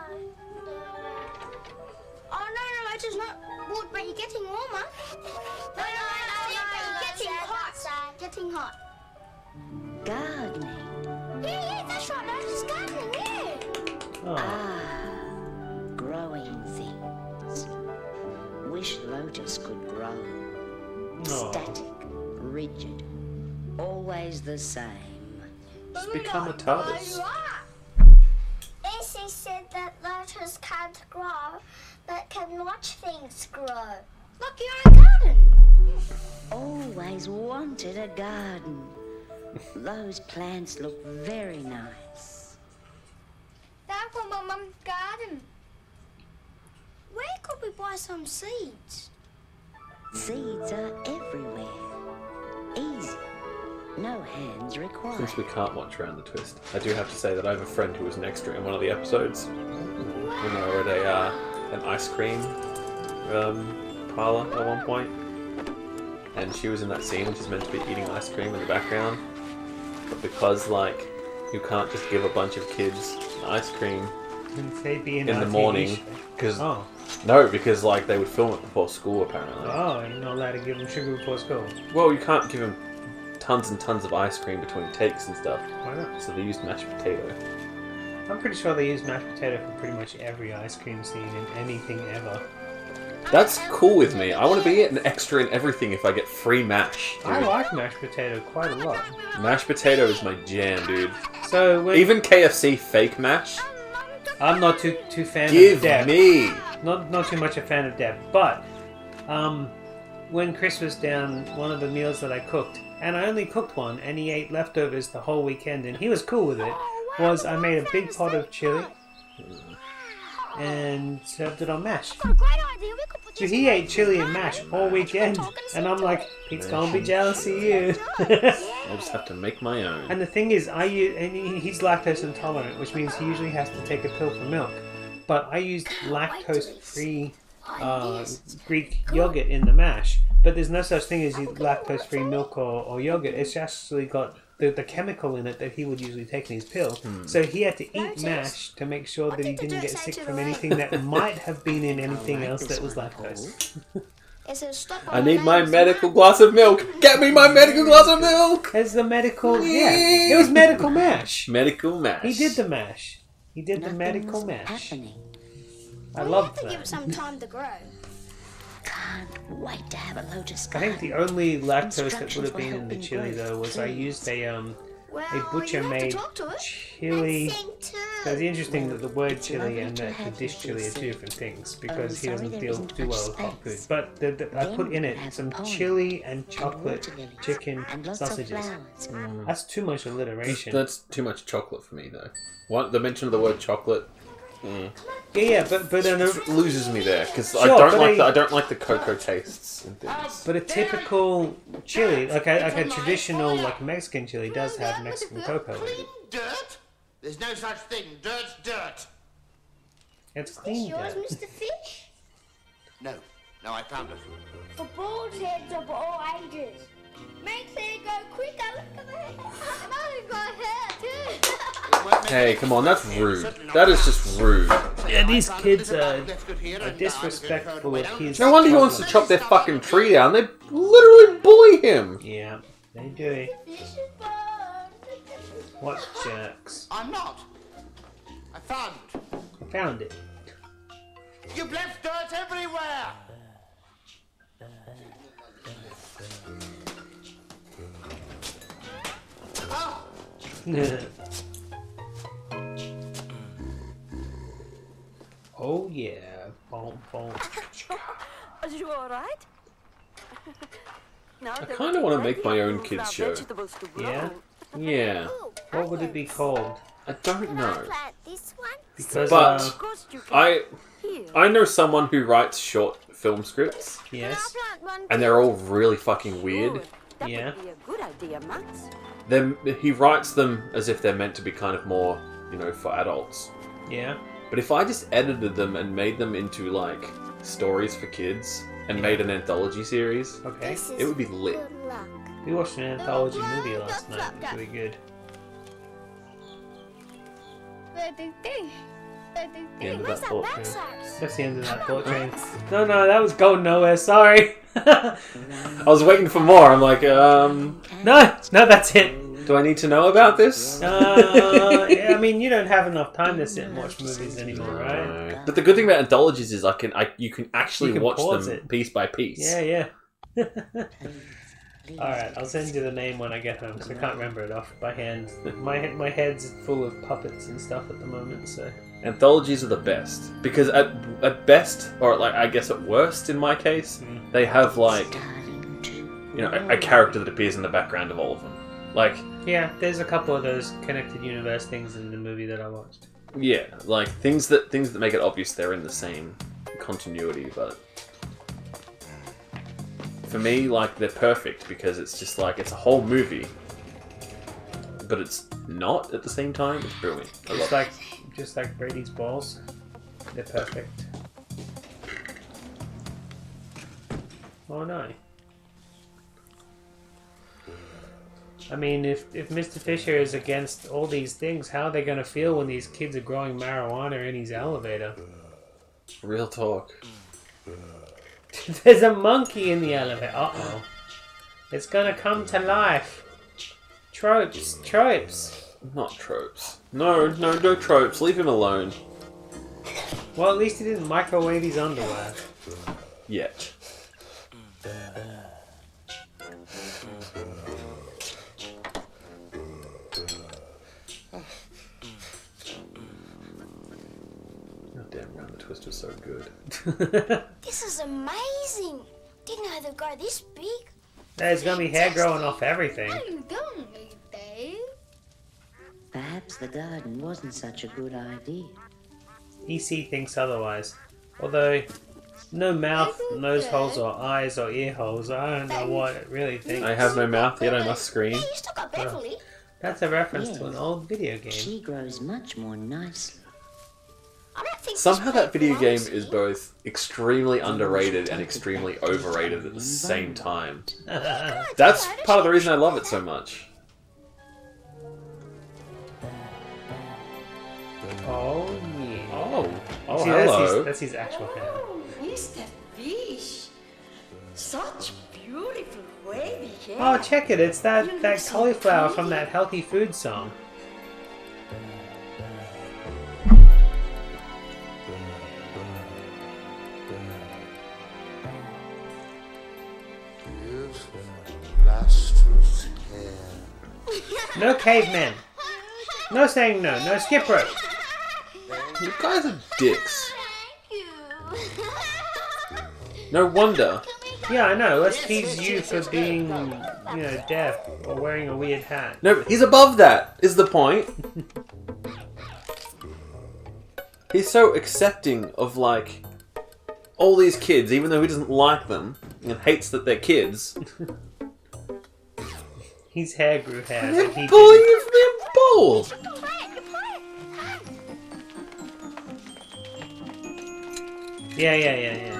Oh, no, it is not wood, but you're getting warmer. No, you're getting hot. Getting hot. Gardening. Yeah, that's right, Lotus, gardening, yeah. Ah, growing things. Wish Lotus could grow. Static, rigid, always the same. Just become a TARDIS. Essie said that Lotus can't grow, but can watch things grow. Look, you're in a garden. Always wanted a garden. Those plants look very nice. That's from my mum's garden. Where could we buy some seeds? Seeds are everywhere. Easy. No hands required. Since we can't watch Round the Twist, I do have to say that I have a friend who was an extra in one of the episodes when they were at an ice cream parlor at one point, and she was in that scene when she's meant to be eating ice cream in the background, but because like you can't just give a bunch of kids ice cream in the morning because because like they would film it before school apparently. Oh, you're not allowed to give them sugar before school. Well, you can't give them tons and tons of ice cream between takes and stuff. Why not? So they used mashed potato. I'm pretty sure they use mashed potato for pretty much every ice cream scene in anything ever. That's cool with me. I want to be an extra in everything if I get free mash. Dude. I like mashed potato quite a lot. Mashed potato is my jam, dude. So even KFC fake mash. I'm not too fan Give of Deb. me. Not too much a fan of Deb, but when Chris was down, one of the meals that I cooked, and I only cooked one, and he ate leftovers the whole weekend, and he was cool with it, was I made a big pot of chili and served it on mash. So he ate chili and mash all weekend, and I'm like, Pete's gonna be jealous of you. I'll just have to make my own. And the thing is, he's lactose intolerant, which means he usually has to take a pill for milk. But I used lactose-free Greek yogurt in the mash. But there's no such thing as lactose-free milk or yogurt. It's actually got the chemical in it that he would usually take in his pill. So he had to eat mash to make sure that he didn't get sick from anything that might have been in anything else that was lactose. I need my medical glass of milk. Get me my medical glass of milk. There's the medical... Yeah, it was medical mash. Medical mash. He did the mash. He did the medical mash. I loved that. Give it some time to grow. Can't wait to have a Lotus I garden. think the only lactose that would have been in the chili though was I used a butcher-made chili. So it's interesting that the word chili and the dish chili are two different things because he doesn't do well with hot food. But I put in it some chili and chocolate chicken sausages. That's too much alliteration. That's too much chocolate for me though. What the mention of the word chocolate? Yeah, but it loses me there because Sure, I don't like the cocoa tastes and things. But a typical chili, like a traditional like Mexican chili, does have Mexican cocoa in it. Dirt? There's no such thing. Dirt's dirt. It's clean Yours, dirt. Mr. Fish? No, I found it. For bald heads of all ages. Makes it go quicker. Look at that. I've got hair too. Hey, come on, that's rude. That is just rude. Yeah, these kids are disrespectful of his. No wonder he wants to chop their fucking tree down. They literally bully him. Yeah, they do. What jerks? I'm not. I found it. I found it. You've left dirt everywhere. Oh yeah, boom, boom. Are you all right? I kind of want to make my own kids show. Yeah? Yeah. What would it be called? I don't know. Because But I know someone who writes short film scripts. Yes. And they're all really fucking weird. Yeah. Then he writes them as if they're meant to be kind of more, for adults. Yeah. But if I just edited them and made them into like stories for kids and made an anthology series, okay, it would be lit. We watched an anthology movie last night. It was really good. The end of that thought train. That's the end of that thought train. No, that was going nowhere. Sorry. I was waiting for more. I'm like, No, that's it. do I need to know about this? Yeah, I mean, you don't have enough time to sit and watch movies anymore, right? But the good thing about anthologies is you can actually watch pause them it. piece by piece. Yeah. Alright, I'll send you the name when I get home, because I can't remember it off by hand. My head's full of puppets and stuff at the moment, so... Anthologies are the best. Because at best, or like I guess at worst in my case, they have like, you know, a character that appears in the background of all of them. Like... Yeah, there's a couple of those connected universe things in the movie that I watched. Yeah, like things that make it obvious they're in the same continuity, but... For me, like, they're perfect because it's just like, it's a whole movie, but it's not at the same time. It's brilliant. I love it. Just like Brady's balls. They're perfect. Oh no. I mean, if Mr. Fisher is against all these things, how are they going to feel when these kids are growing marijuana in his elevator? Real talk. There's a monkey in the elevator. Uh-oh. It's gonna come to life. Tropes. Not tropes. No tropes. Leave him alone. Well, at least he didn't microwave his underwear. Yet. Oh, damn, Round the Twist was so good. This is amazing. Didn't know they'd grow this big. There's gonna be hair growing off everything. What are you doing, Dave? Perhaps the garden wasn't such a good idea. EC thinks otherwise. Although, no mouth, nose holes, or eyes, or ear holes. I don't know what it really thinks. I have no mouth, yet I must scream. You still got Beverly. That's a reference to an old video game. She grows much more nicely. Somehow that video game is both extremely underrated and extremely overrated at the same time. That's part of the reason I love it so much. Oh, yeah. Oh, See, hello. That's his actual hair. Oh, Mr. Fish. Such beautiful wavy hair. Oh, check it. It's that cauliflower from that healthy food song. No cavemen. No saying no. No skip rope. You guys are dicks. No wonder. Yeah, I know. Let's tease you for being, deaf or wearing a weird hat. No, he's above that, is the point. He's so accepting of, like, all these kids, even though he doesn't like them and hates that they're kids. His hair grew hair. They're But he pulling didn't. you from your bald. Yeah.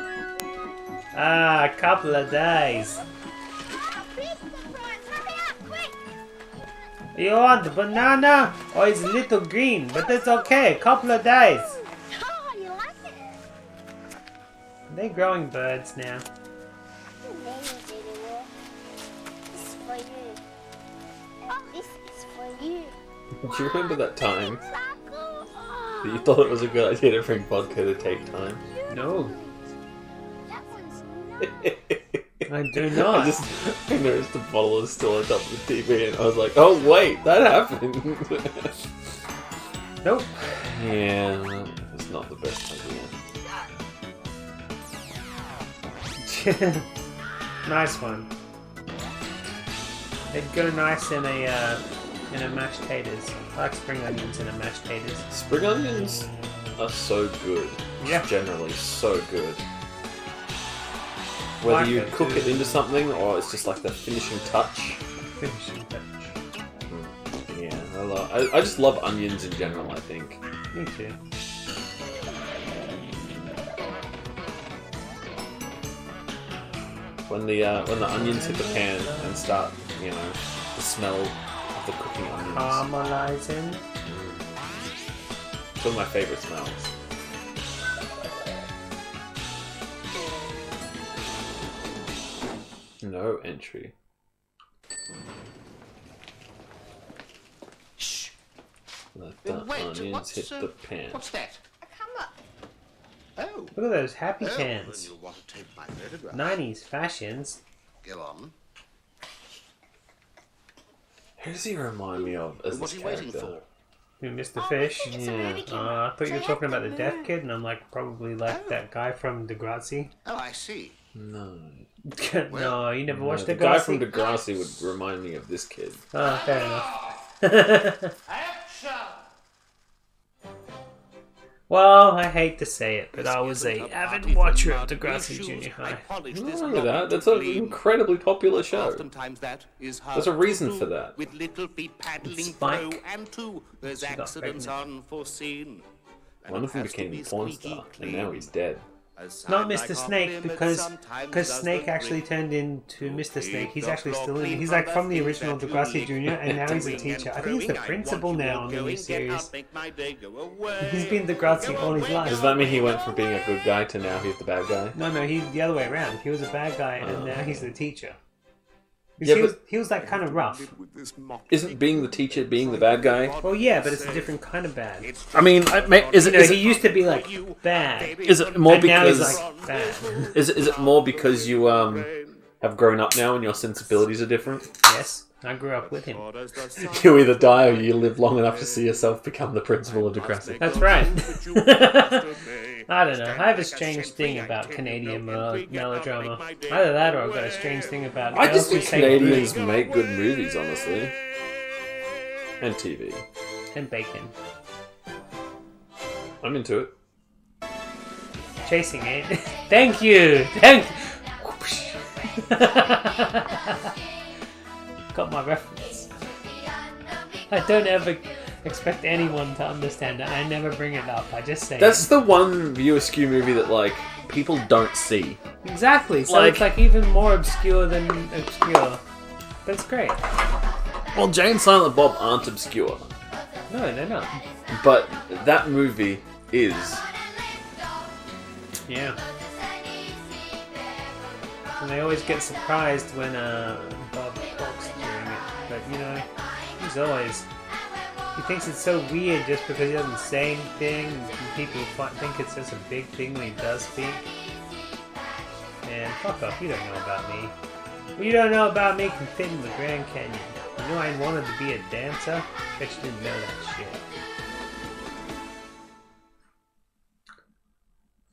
Ah, a couple of days. You want the banana? Oh, it's a little green, but it's okay. A couple of days. Oh, you like it? They're growing birds now. This is for you. And this is for you. Do you remember that time that you thought it was a good idea to bring vodka to take time? No. That one's I do not. I just noticed the bottle is still on top of the TV and I was like, oh wait, that happened. Nope. Yeah, well, it's not the best idea. Nice one. They'd go nice in a mashed taters. I like spring onions in a mashed taters. Spring onions are so good. Yeah. Generally so good. Whether you cook it into something or it's just like the finishing touch. Finishing touch. Yeah, I just love onions in general, I think. Me too. When the onions hit the pan and start you know, the smell of the cooking onions. Caramelizing. It's one of my favourite smells. No entry. Shh. Let the onions hit the pan. What's that? A camera. Oh. Look at those happy Then cans. you'll want to take my photograph. 90s fashions. Go on. Who does he remind me of as What's this he waiting character? for? Who, Mr. Fish? it's a movie I camera. thought you were So talking you about have the to deaf move. kid, and I'm like, probably like that guy from Degrassi. Oh, I see. No. No, you never watched The Degrassi? guy from Degrassi would remind me of this kid. Oh, fair enough. Action! Well, I hate to say it, but I was a avid watcher of Degrassi Junior High. Look at that. That's an incredibly popular show. Oftentimes that is hard There's a reason to do, for that. With little feet paddling Spike. through and to. There's She got accidents pregnant. unforeseen. And One it of them has to became be a porn squeaky star, and now clean. he's dead. A sign Not like Mr. off Snake, limits because sometimes does Snake the actually trick. turned into To Mr. Snake. keep He's the actually floor still in. clean He's from like from the things original that you Degrassi leak. Junior, and now he's a Doing and teacher. I think he's the throwing, I principal want you now all on the new going, get series. up, make my day go away. He's been Degrassi all his life. Does that mean he went from being a good guy to now he's the bad guy? No, he's the other way around. He was a bad guy, and now he's the teacher. Yeah, Because but he was like kind of rough. isn't being the teacher being the bad guy? Well, yeah, but it's a different kind of bad. I mean, is it? You know, he used to be like bad. Is it more And now he's because? like bad. Is it more because you have grown up now and your sensibilities are different? Yes, I grew up with him. You either die or you live long enough to see yourself become the principal of Degrassi. That's right. I don't know. I have a strange thing about Canadian melodrama. Either that, or I've got a strange thing about. I just girls who think say Canadians booty make good movies, honestly, and TV. and bacon. I'm into it. Chasing it. Thank you. Thank. Got my reference. I don't ever expect anyone to understand it. I never bring it up. I just say That's the one View Askew movie that like people don't see. exactly. So like- it's like even more obscure than obscure. But it's great. Well, Jay and Silent Bob aren't obscure, No, they're not. but that movie is. Yeah. And they always get surprised when Bob talks during it. But you know, he's always. He thinks it's so weird just because he doesn't say anything. And people think it's just a big thing when he does speak. And fuck off, you don't know about me. What you don't know about me can fit in the Grand Canyon. You know I wanted to be a dancer? Bet you didn't know that shit.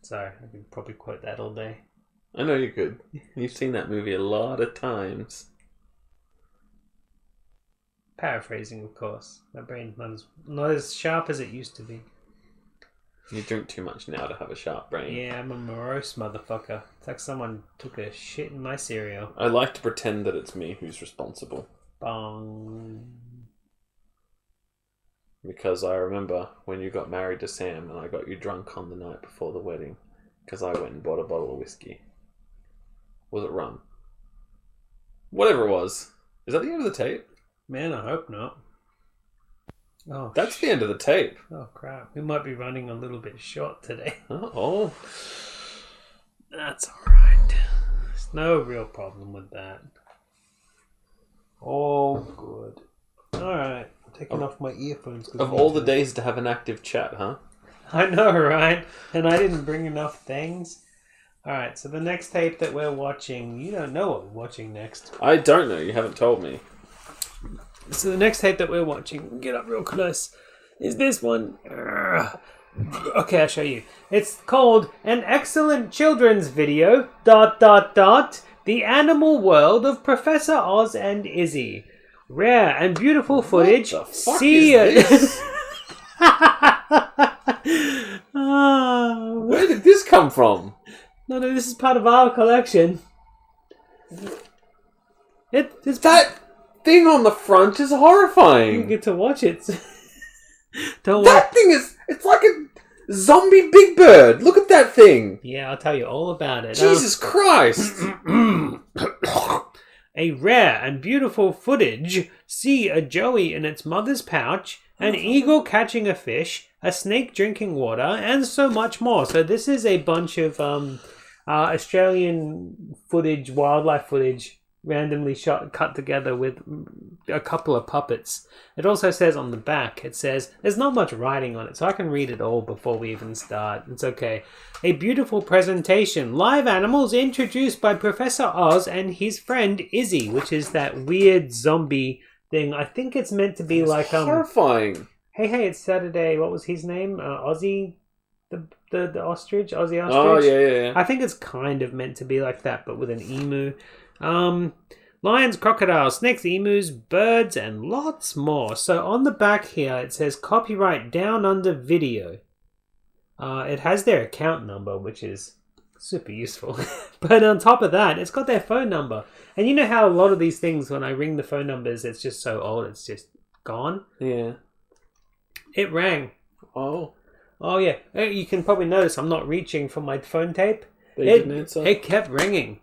Sorry, I could probably quote that all day. I know you could. You've seen that movie a lot of times. Paraphrasing, of course. My brain's not as sharp as it used to be. You drink too much now to have a sharp brain. Yeah, I'm a morose motherfucker. It's like someone took a shit in my cereal. I like to pretend that it's me who's responsible. Bong. Because I remember when you got married to Sam and I got you drunk on the night before the wedding. Because I went and bought a bottle of whiskey. Was it rum? Whatever it was. Is that the end of the tape? Man, I hope not. Oh, That's the end of the tape. Oh crap! We might be running a little bit short today. Uh-oh. That's alright. There's no real problem with that. All good. Alright. I'm taking off my earphones. Of all the days to have an active chat, huh? I know, right? And I didn't bring enough things. Alright, so the next tape that we're watching, you don't know what we're watching next. I don't know. You haven't told me. So the next tape that we're watching, get up real close, is this one. Okay, I'll show you. It's called An Excellent Children's Video, ... The Animal World of Professor Oz and Izzy. Rare and beautiful footage. What the fuck See is this? Where did this come from? No, this is part of our collection. It's That thing on the front is You horrifying. get to watch it. Don't worry. That thing is... It's like a zombie Big Bird. Look at that thing. Yeah, I'll tell you all about it. Jesus Christ. A rare and beautiful footage. See a joey in its mother's pouch, an eagle catching a fish, a snake drinking water, and so much more. So this is a bunch of Australian footage, wildlife footage, randomly cut together with a couple of puppets. It also says on the back, it says, there's not much writing on it, so I can read it all before we even start. It's okay. A beautiful presentation. Live animals introduced by Professor Oz and his friend Izzy, which is that weird zombie thing. I think it's meant to be like horrifying. Hey, it's Saturday. What was his name? Ozzy, the ostrich, Ozzy Ostrich. Oh yeah. I think it's kind of meant to be like that, but with an emu. Lions, crocodiles, snakes, emus, birds, and lots more. So on the back here, it says copyright Down Under Video. It has their account number, which is super useful. But on top of that, it's got their phone number. And you know how a lot of these things, when I ring the phone numbers, it's just so old, it's just gone? Yeah. It rang. Oh yeah. You can probably notice I'm not reaching for my phone tape. It kept ringing.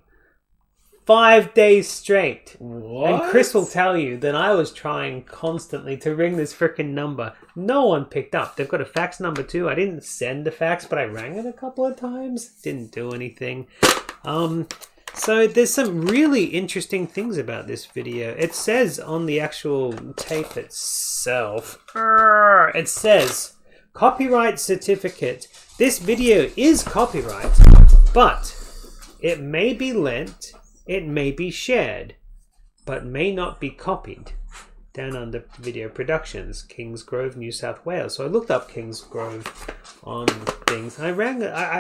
5 days straight. What? And Chris will tell you that I was trying constantly to ring this freaking number. No one picked up. They've got a fax number too. I didn't send a fax, but I rang it a couple of times. Didn't do anything. So there's some really interesting things about this video. It says on the actual tape itself, it says, copyright certificate. This video is copyright, but it may be lent, it may be shared, but may not be copied. Down Under Video Productions, Kingsgrove, New South Wales. So I looked up Kingsgrove on things. I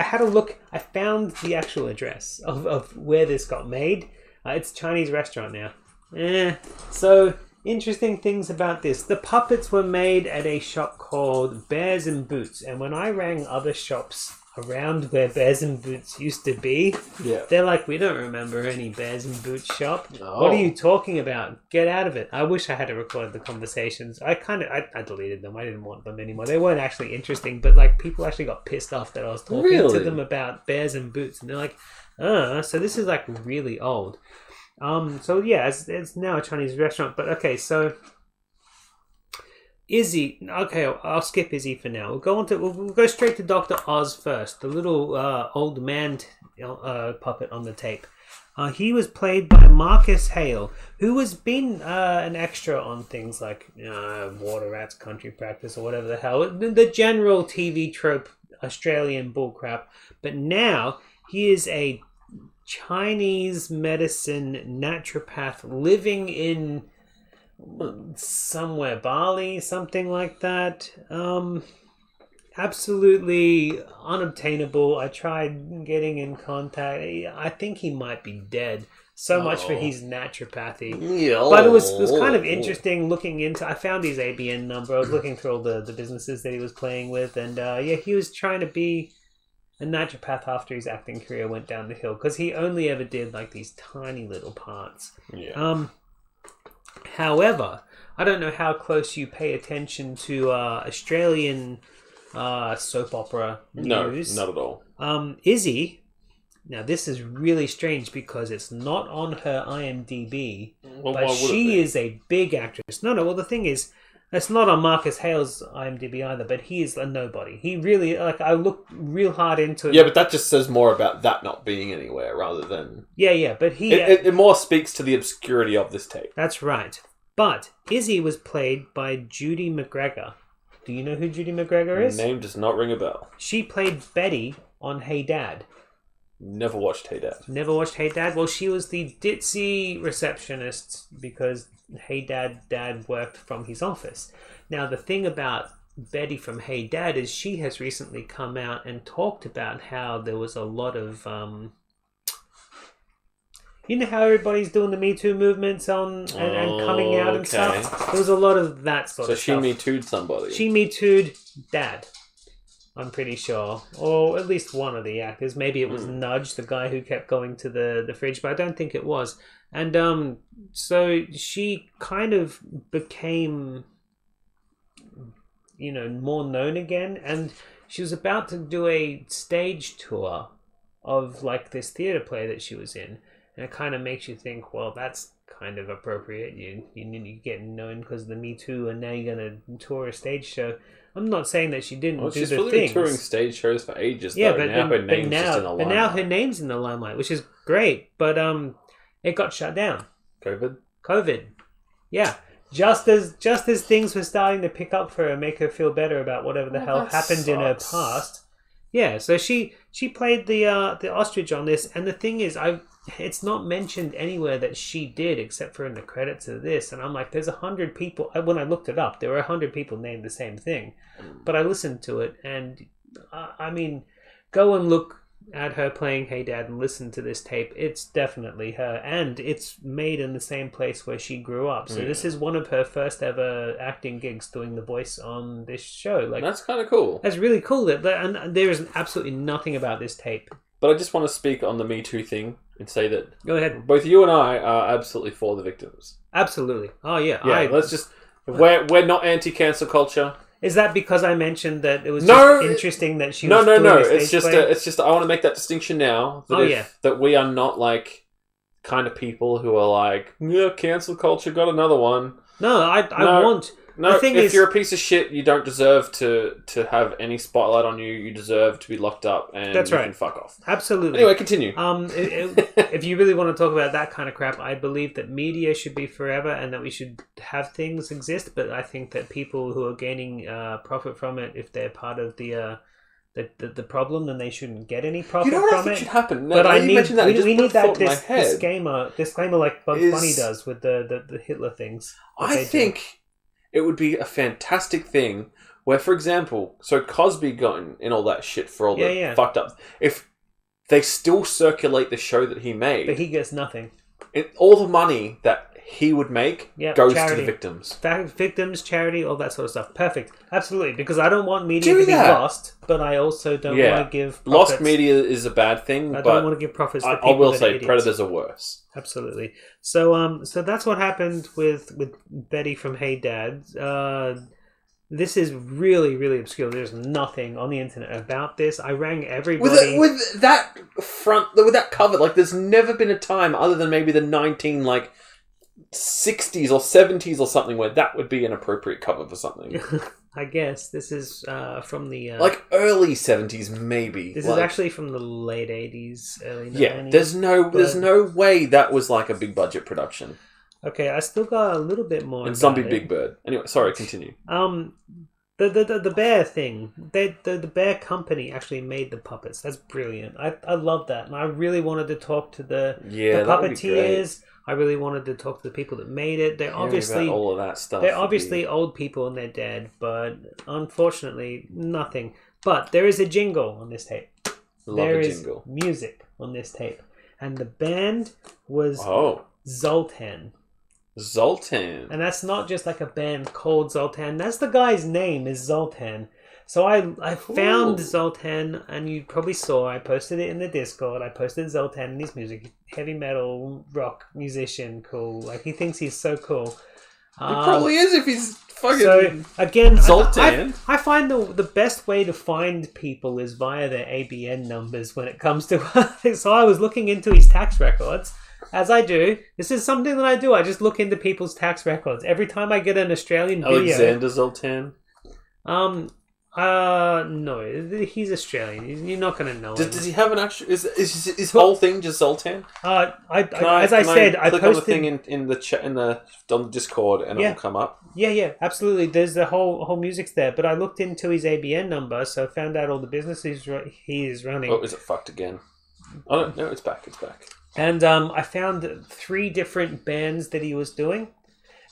had a look. I found the actual address of where this got made. It's a Chinese restaurant now. So interesting things about this. The puppets were made at a shop called Bears and Boots. And when I rang other shops around where Bears and Boots used to be, they're like, we don't remember any Bears and Boots shop. No. What are you talking about? Get out of it. I wish I had recorded the conversations. I deleted them. I didn't want them anymore. They weren't actually interesting, but like people actually got pissed off that I was talking to them about Bears and Boots, and they're like, so this is like really old. So yeah, it's now a Chinese restaurant, but okay, so Izzy, okay, I'll skip Izzy for now. We'll go straight to Dr. Oz first, the little old man puppet on the tape. He was played by Marcus Hale, who has been an extra on things like Water Rats, Country Practice, or whatever the hell, the general TV trope Australian bullcrap. But now he is a Chinese medicine naturopath living in somewhere, Bali, something like that. Absolutely unobtainable. I tried getting in contact. I think he might be dead. So much for his naturopathy. But it was kind of interesting looking into. I found his ABN number. I was looking through all the businesses that he was playing with, and he was trying to be a naturopath after his acting career went down the hill, because he only ever did like these tiny little parts. However, I don't know how close you pay attention to Australian soap opera news. No, not at all. Izzy, now this is really strange because it's not on her IMDb, but she is a big actress. Well, the thing is, it's not on Marcus Hale's IMDb either, but he is a nobody. He really, I looked real hard into it. Yeah, but that just says more about that not being anywhere rather than... Yeah, but he... It more speaks to the obscurity of this tape. That's right. But Izzy was played by Judy McGregor. Do you know who Judy McGregor is? Name does not ring a bell. She played Betty on Hey Dad. Never watched Hey Dad. Never watched Hey Dad? Well, she was the ditzy receptionist because Hey Dad worked from his office. Now, the thing about Betty from Hey Dad is she has recently come out and talked about how there was a lot of... you know how everybody's doing the Me Too movements and coming out and stuff? There was a lot of that sort of stuff. So she Me Too'd somebody? She Me Too'd Dad, I'm pretty sure. Or at least one of the actors. Maybe it was Nudge, the guy who kept going to the fridge, but I don't think it was. And so she kind of became, more known again. And she was about to do a stage tour of like this theatre play that she was in. And it kind of makes you think, well, that's kind of appropriate. You get known because of the Me Too, and now you're going to tour a stage show. I'm not saying that she didn't do she's the really things. been touring stage shows for ages. Yeah, though. but now her name's just in the limelight. But now her name's in the limelight, which is great. But it got shut down. COVID. Yeah. Just as things were starting to pick up for her and make her feel better about whatever the hell happened in her past. Yeah, so she played the ostrich on this, and the thing is, it's not mentioned anywhere that she did except for in the credits of this, and I'm like, there's 100 people. When I looked it up, there were 100 people named the same thing, but I listened to it, and I mean, go and look at her playing Hey Dad and listen to this tape. It's definitely her, and it's made in the same place where she grew up. So this is one of her first ever acting gigs, doing the voice on this show. Like, that's kind of cool. That's really cool. And there is absolutely nothing about this tape. But I just want to speak on the Me Too thing and say that go ahead. Both you and I are absolutely for the victims. Absolutely. Oh yeah. Let's just we're not anti-cancel culture. Is that because I mentioned that it was just interesting that she was doing a stage play? It's just I want to make that distinction now. That we are not like kind of people who are like, yeah, cancel culture, got another one. No, I want. No, the thing if is, you're a piece of shit, you don't deserve to have any spotlight on you. You deserve to be locked up, and that's you right. can fuck off. Absolutely. Anyway, continue. If you really want to talk about that kind of crap, I believe that media should be forever and that we should have things exist. But I think that people who are gaining profit from it, if they're part of the problem, then they shouldn't get any profit from it. You know what I think should happen? But we need that disclaimer like Bugs Bunny does with the Hitler things. I think it would be a fantastic thing where, for example, so Cosby got in all that shit for all the fucked up. If they still circulate the show that he made, but he gets nothing. All the money that he would make goes to the victims. Victims, charity, all that sort of stuff. Perfect. Absolutely. Because I don't want media to be lost, but I also don't want to give profits. Lost media is a bad thing, I but don't want to give profits to people I will that say are idiots. predators are worse. Absolutely. So that's what happened with Betty from Hey Dad. This is really, really obscure. There's nothing on the internet about this. I rang everybody. With that cover, like, there's never been a time other than maybe the 60s or 70s or something where that would be an appropriate cover for something. I guess this is from the like early 70s, maybe. This is actually from the late 80s, early 90s. Yeah, there's no way that was like a big budget production. Okay, I still got a little bit more. And Zombie Big Bird. Anyway, sorry, continue. The bear thing. The bear company actually made the puppets. That's brilliant. I love that, and I really wanted to talk to the puppeteers. I really wanted to talk to the people that made it. They're obviously all of that stuff. They're obviously old people and they're dead, but unfortunately, nothing. But there is a jingle on this tape. There is music on this tape, and the band was Zoltan. Zoltan. And that's not just like a band called Zoltan. That's the guy's name is Zoltan. So I found Zoltan, and you probably saw, I posted it in the Discord. I posted Zoltan and his music. Heavy metal, rock musician, cool. Like, he thinks he's so cool. He probably is if he's fucking So, again, Zoltan. I find the best way to find people is via their ABN numbers when it comes to... So I was looking into his tax records. As I do. This is something that I do. I just look into people's tax records. Every time I get an Australian video... Alexander Zoltan? No, he's Australian. You're not going to know him. Does he have an actual... Is his whole thing just Zoltan? I posted on the thing in the chat on the Discord and it'll come up. Yeah, absolutely. There's the whole music's there. But I looked into his ABN number, so I found out all the businesses he is running. Oh, is it fucked again? Oh no, it's back. It's back. And I found 3 different bands that he was doing,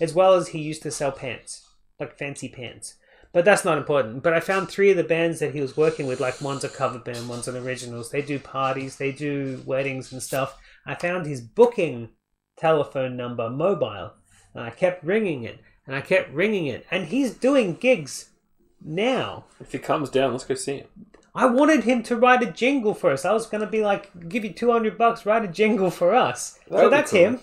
as well as he used to sell pants, like fancy pants. But that's not important. But I found 3 of the bands that he was working with, like one's a cover band, one's an originals. They do parties, they do weddings and stuff. I found his booking telephone number, mobile, and I kept ringing it, and I kept ringing it. And he's doing gigs now. If he comes down, let's go see him. I wanted him to write a jingle for us. I was going to be like, give you $200, write a jingle for us. So that's cool. Him.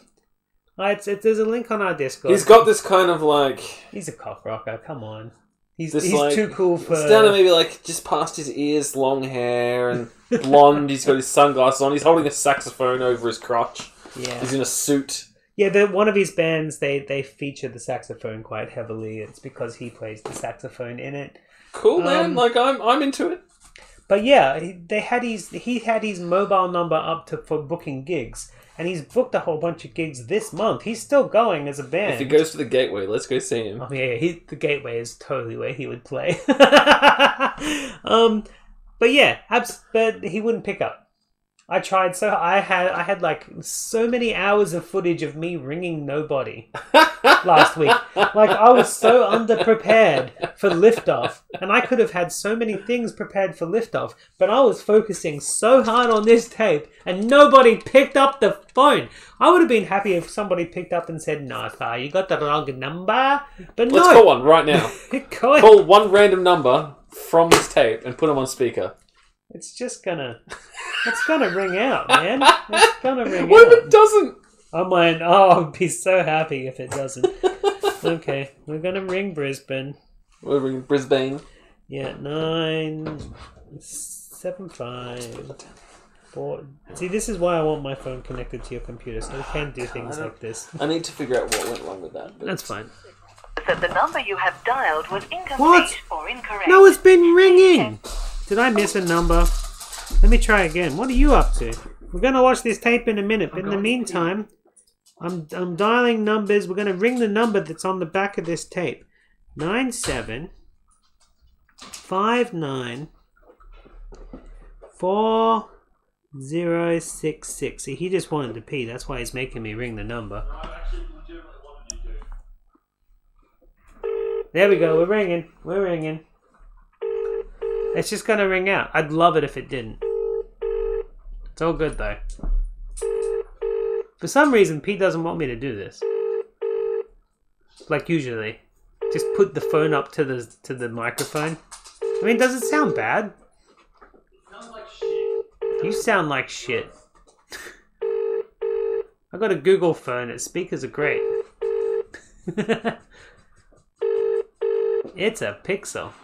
There's a link on our Discord. He's got this kind of like... He's a cock rocker, come on. He's like, too cool for... It's down to maybe like just past his ears, long hair and blonde. He's got his sunglasses on. He's holding a saxophone over his crotch. Yeah. He's in a suit. Yeah, one of his bands, they feature the saxophone quite heavily. It's because he plays the saxophone in it. Cool, man. Like, I'm into it. But yeah, he had his mobile number up for booking gigs, and he's booked a whole bunch of gigs this month. He's still going as a band. If he goes to the Gateway, let's go see him. Oh yeah, the Gateway is totally where he would play. But yeah, but he wouldn't pick up. I tried, so I had like so many hours of footage of me ringing nobody last week. Like, I was so underprepared for Liftoff, and I could have had so many things prepared for Liftoff, but I was focusing so hard on this tape, and nobody picked up the phone. I would have been happy if somebody picked up and said, "No, sir, you got the wrong number." But no. Let's call one right now. Call one random number from this tape and put them on speaker. It's gonna ring out, man. It's gonna ring out. What if it doesn't? I'd be so happy if it doesn't. Okay, we're gonna ring Brisbane. We're ringing Brisbane. Yeah, 975. See, this is why I want my phone connected to your computer, so we can do things like this. I need to figure out what went wrong with that. That's fine. That the number you have dialed was incomplete or incorrect. No, it's been ringing! Did I miss a number? Let me try again. What are you up to? We're going to watch this tape in a minute, but in the meantime, I'm dialing numbers. We're going to ring the number that's on the back of this tape. 97594066. See, he just wanted to pee. That's why he's making me ring the number. There we go. We're ringing. We're ringing. It's just going to ring out. I'd love it if it didn't. It's all good, though. For some reason, Pete doesn't want me to do this. Like usually. Just put the phone up to the microphone. I mean, does it sound bad? Sounds like shit. You sound like shit. I got a Google phone. Its speakers are great. It's a Pixel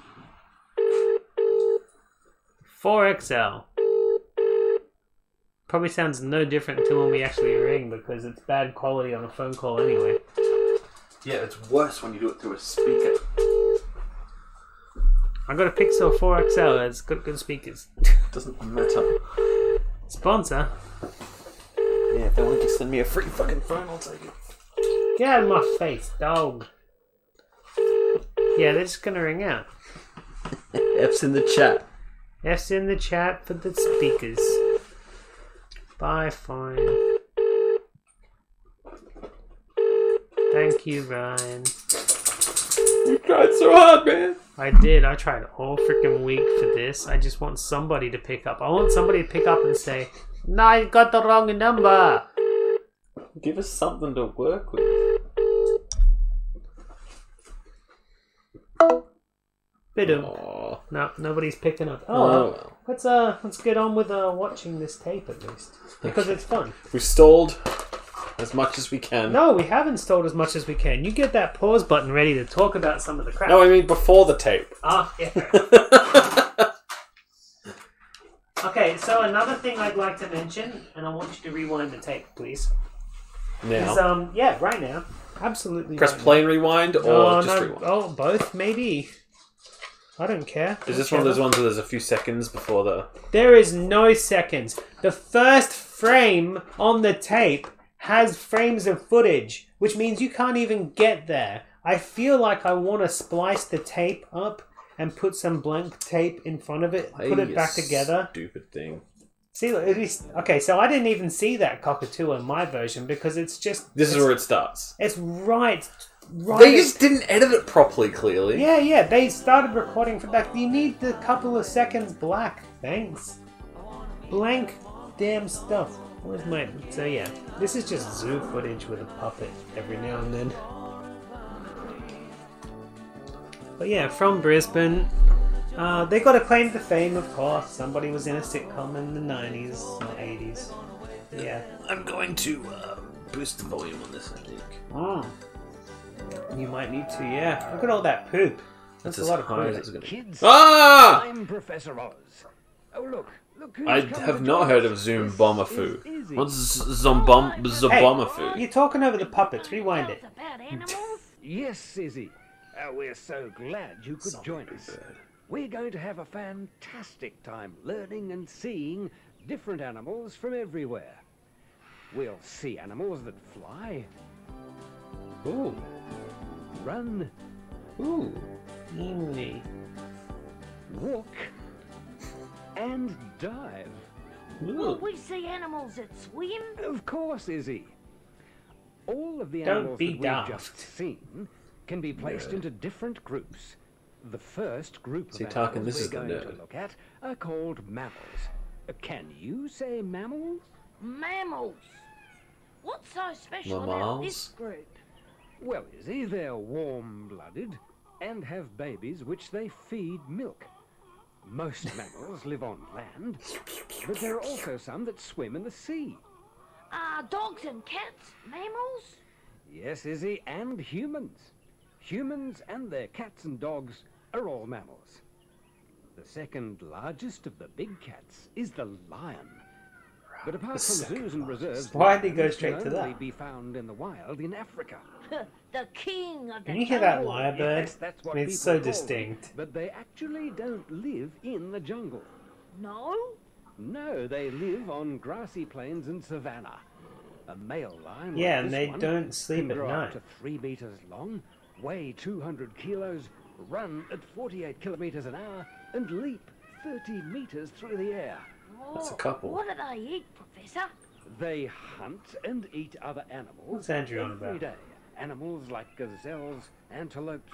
4XL. Probably sounds no different to when we actually ring because it's bad quality on a phone call anyway. Yeah, it's worse when you do it through a speaker. I got a Pixel 4XL. It's got good speakers. Doesn't matter. Sponsor. Yeah, if they want to send me a free fucking phone, I'll take it. Get out of my face, dog. Yeah, they're just gonna ring out. F's in the chat. F's in the chat for the speakers. Bye, fine. Thank you, Ryan. You tried so hard, man. I did. I tried all freaking week for this. I just want somebody to pick up. I want somebody to pick up and say, "No, you got the wrong number." Give us something to work with. No, nobody's picking up. Oh, well. Let's get on with watching this tape at least because it's fun. We've stalled as much as we can. No, we haven't stalled as much as we can. You get that pause button ready to talk about some of the crap. No, I mean before the tape. Ah, yeah. Okay, so another thing I'd like to mention, and I want you to rewind the tape, please. Now. Is, right now. Absolutely. Press right play now. and rewind, or just rewind? Oh, both, maybe. I don't care. Is this one of those ones where there's a few seconds before the... There is no seconds. The first frame on the tape has frames of footage, which means you can't even get there. I feel like I want to splice the tape up and put some blank tape in front of it, put it back together. Stupid thing. See, at least... Okay, so I didn't even see that cockatoo in my version because it's just... This is where it starts. It's right... They just didn't edit it properly, clearly. Yeah, they started recording for that. You need the couple of seconds black. Thanks. Blank damn stuff. Where's my... So yeah, this is just zoo footage with a puppet every now and then. But yeah, from Brisbane. They got a claim to fame, of course. Somebody was in a sitcom in the 90s or 80s. Yeah. I'm going to boost the volume on this, I think. You might need to, yeah. Look at all that poop. That's a lot of poop. Kids, Ah! I'm Professor Oz. Oh, look, I have not heard of Zombomafu. What's Zombomafu? You're talking over the puppets. Rewind it. Yes, Izzy. We're so glad you could join us. We're going to have a fantastic time learning and seeing different animals from everywhere. We'll see animals that fly. Ooh. Run. Ooh. Emu. Walk. And dive. Will we see animals that swim? Of course, Izzy. All of the Don't animals be that we've daft. just seen can be placed into different groups. The first group See, of Tarkin, animals this we're is the going to nerd. look at are called mammals. Can you say mammals? Mammals. What's so special about Mammals? this group? Well, Izzy, they're warm-blooded and have babies which they feed milk. Most mammals live on land, but there are also some that swim in the sea. Are dogs and cats mammals? Yes, Izzy, and humans. Humans and their cats and dogs are all mammals. The second largest of the big cats is the lion. But apart from zoos and reserves, Why did he go lions straight can to that? only be found in the wild in Africa. The king of the Can you hear that jungle. lyrebird? Yes, that's what I mean, it's people so call them, distinct. but they actually don't live in the jungle. No? No, they live on grassy plains and savanna. A male lion Yeah, like and this they one don't sleep can at grow night. up to 3 meters long, weigh 200 kilos, run at 48 kilometers an hour, and leap 30 meters through the air. That's a couple. What do they eat, Professor? They hunt and eat other animals What's Andrew on every about? day. Animals like gazelles, antelopes,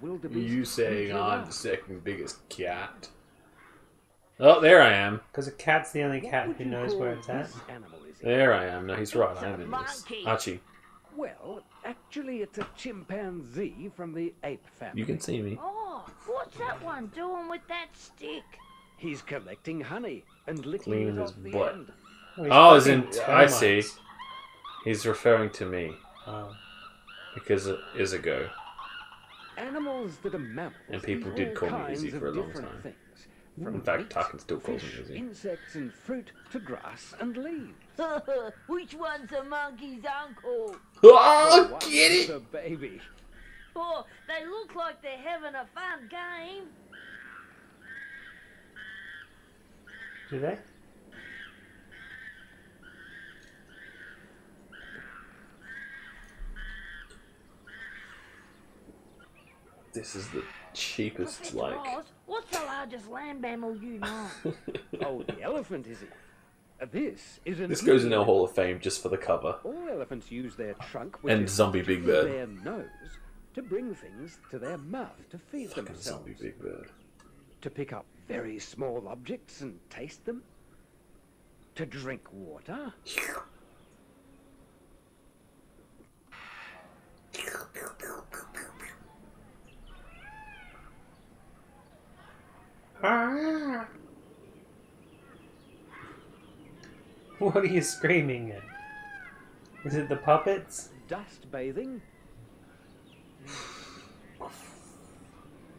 wildebeest. You saying and I'm the giraffes. second biggest cat? Oh, there I am. Because a cat's the only What cat would who you knows call where it's at. this animal, Izzy? There I am. No, he's right. I am in this. monkey. Archie, Well, actually, it's a chimpanzee from the ape family. you can see me. Oh, what's that one doing with that stick? He's collecting honey and licking Cleaning it his off the butt. end. Oh, as in, fucking I see. termites. He's referring to me. Oh. Because it is a go. Animals that are mammals. And people eat did all call me kinds Izzy of for a long different time. things, In from fact, meat, Tarkin still calls me fish, Izzy. insects and fruit to grass and leaves. Which one's the monkey's uncle? Oh, What's get it! the baby? Oh, they look like they're having a fun game. Do they? This is the cheapest, Professor like... Oz, what's the largest land mammal you know? Oh, the elephant, is it? This is an This goes in our elephant. Hall of Fame just for the cover. All elephants use their trunk, which And is Zombie Big through Bird. their nose, to bring things to their mouth to feed Fucking themselves. Zombie Big Bird. To pick up very small objects and taste them. To drink water. Ah. What are you screaming at? Is it the puppets? Dust bathing.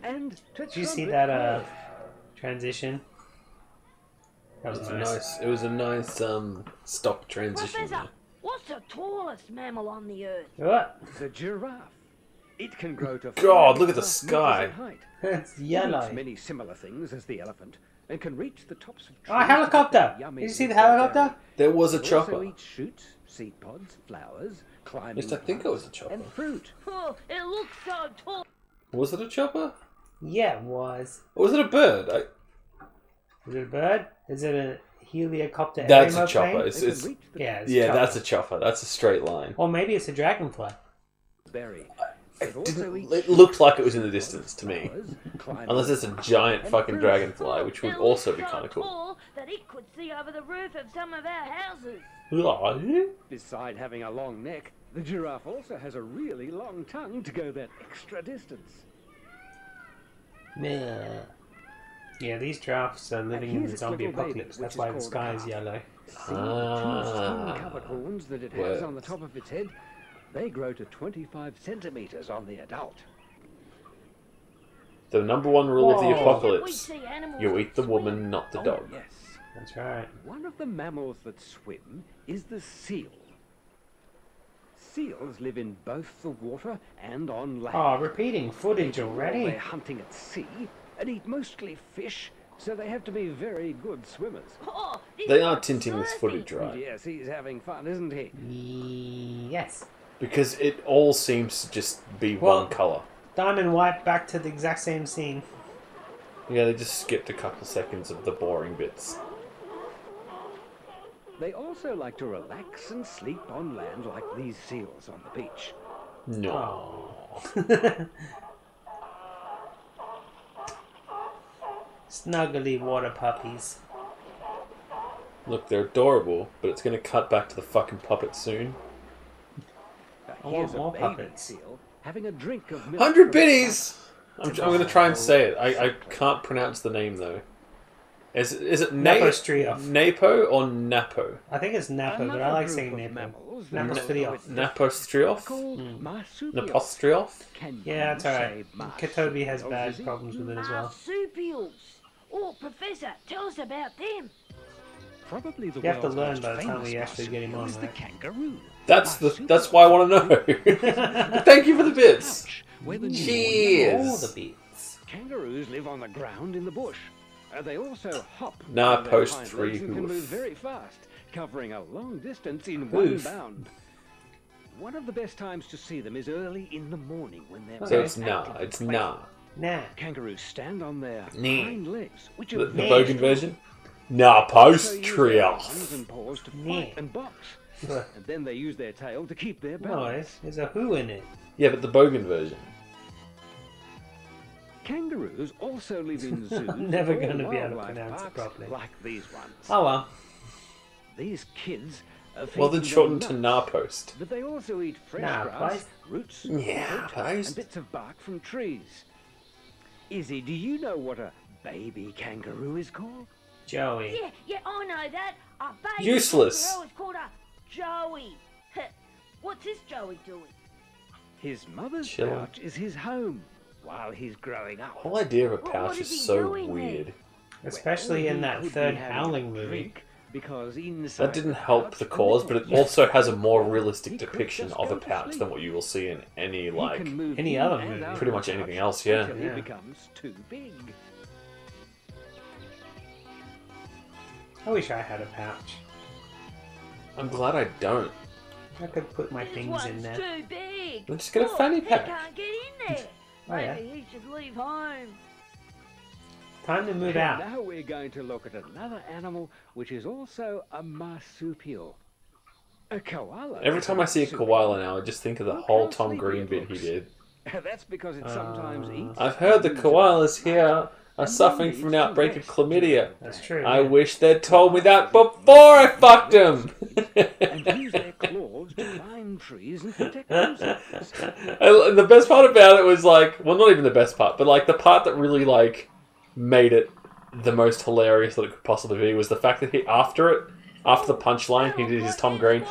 And to Did you see trumpet that play. transition? That was It was nice. nice. It was a nice stop transition. Professor, what's the tallest mammal on the earth? What? The giraffe. It can grow to God, look at the 5.5 sky. meters in height. It's It yellow. eats many similar things as the elephant and can reach the tops of trees. Oh, a helicopter! to get yummy Did you see the meat they're helicopter? There was a It chopper. also eats shoots, seed pods, flowers, climbing Yes, I think it was a plants, chopper. and fruit. Oh, it looks so tall. Was it a chopper? Yeah, it was. Or was it a bird? Is it a bird? Is it a helicopter? That's a aeroplane? chopper. It can reach the Yeah, it's Yeah, chopper. that's a chopper. That's a straight line. Or maybe it's a dragonfly. berry. It, It also eats it looked like it was in the distance to me. flowers, climbing Unless it's a giant fucking dragonfly, which would It also looks be so kind of cool. tall that it could see over the roof of some of our houses. Beside having a long neck, the giraffe also has a really long tongue to go that extra distance. Yeah, these giraffes are living in here's the its zombie little baby, apocalypse. which That's is why the called sky a is calf. yellow. See two spoon-covered horns that it has on the top of its head? They grow to 25 centimeters on the adult. The number one rule of the Whoa. apocalypse: We see animals you eat the that woman, not the Oh, dog. yes. That's right. One of the mammals that swim is the seal. Seals live in both the water and on land. Oh, repeating footage already. They're hunting at sea and eat mostly fish, so they have to be very good swimmers. Oh, They are tinting this footage, right? Yes, he's having fun, isn't he? Yes. Because it all seems to just be one colour. Diamond White back to the exact same scene. Yeah, they just skipped a couple seconds of the boring bits. They also like to relax and sleep on land like these seals on the beach. No. Snuggly water puppies. Look, they're adorable, but it's going to cut back to the fucking puppet soon. I want more puppets. Seal having a drink of milk 100 from biddies! I'm going to try and say it. I can't pronounce the name, though. Is it Napostrioff. Napo or Napo? I think it's Napo, but I like saying Napo. Napostrioff. Napostrioff? Napostrioff? Yeah, that's alright. Katobi has bad problems with it as well. Marsupials. Oh, Professor, tell us about them. Probably the You have to world's learn most by the time famous we actually get him on, marsupial is right? the kangaroo. That's why I want to know. Thank you for the bits. Cheers. All the bits. Kangaroos live on the ground in the bush. They also hop. Nah, on their post hind 3 legs and can hoof. move very fast, covering a long distance in Hoof. one bound. One of the best times to see them is early in the morning when they're So it's most nah. active It's and nah. Nah. Kangaroos stand on their Nah. hind legs, which The are very Bogan strong. version? Also use their Napostrioff. arms and paws to Nah. fight and box. And then they use their tail to keep their No, balance. there's a who in it. Yeah, but the Bogan version. Kangaroos also live in zoos. I'm never or going to be able to wildlife pronounce it parks properly. like these ones. Oh well. These kids are Well, then feeding shortened them to nuts, Narpost. but they also eat fresh Nah, grass, post. roots, Yeah, fruit, post. and bits of bark from trees. Izzy, do you know what a baby kangaroo is called? Joey. Yeah, I know that. A baby Useless. kangaroo is called a Joey. What's this Joey doing? His mother's Chilling. pouch is his home while he's growing up. The whole idea of a Well, pouch what is is he so doing weird. Especially in that He could third be having Howling a movie. drink, because inside That didn't the help pouch the are cause, but it milk. also has a more realistic He could depiction just of a go to pouch sleep. than what you will see in any, He like... can move any in other and movie. out Pretty of much the anything pouch else, yeah. until Yeah. He becomes too big. I wish I had a pouch. I'm glad I don't. I could put my This things one's in there. too big. Then just get a Look, fanny he pack. can't get in there. Oh, yeah. Maybe he should leave home. Time to move And out. now we're going to look at another animal which is also a marsupial. A koala. Every is time I see a marsupial. koala now, I just think of the Look whole how Tom sleepy Green it bit he looks. did. That's because it sometimes eats. I've heard the and koalas here are and suffering then from an needs to outbreak of rest. chlamydia. That's true. I yeah. wish they'd told me that before I fucked them. And use their claws to climb trees and protect themselves. And the best part about it was like, well, not even the best part, but like the part that really like made it the most hilarious that it could possibly be was the fact that after the punchline, he did his Tom Green thing.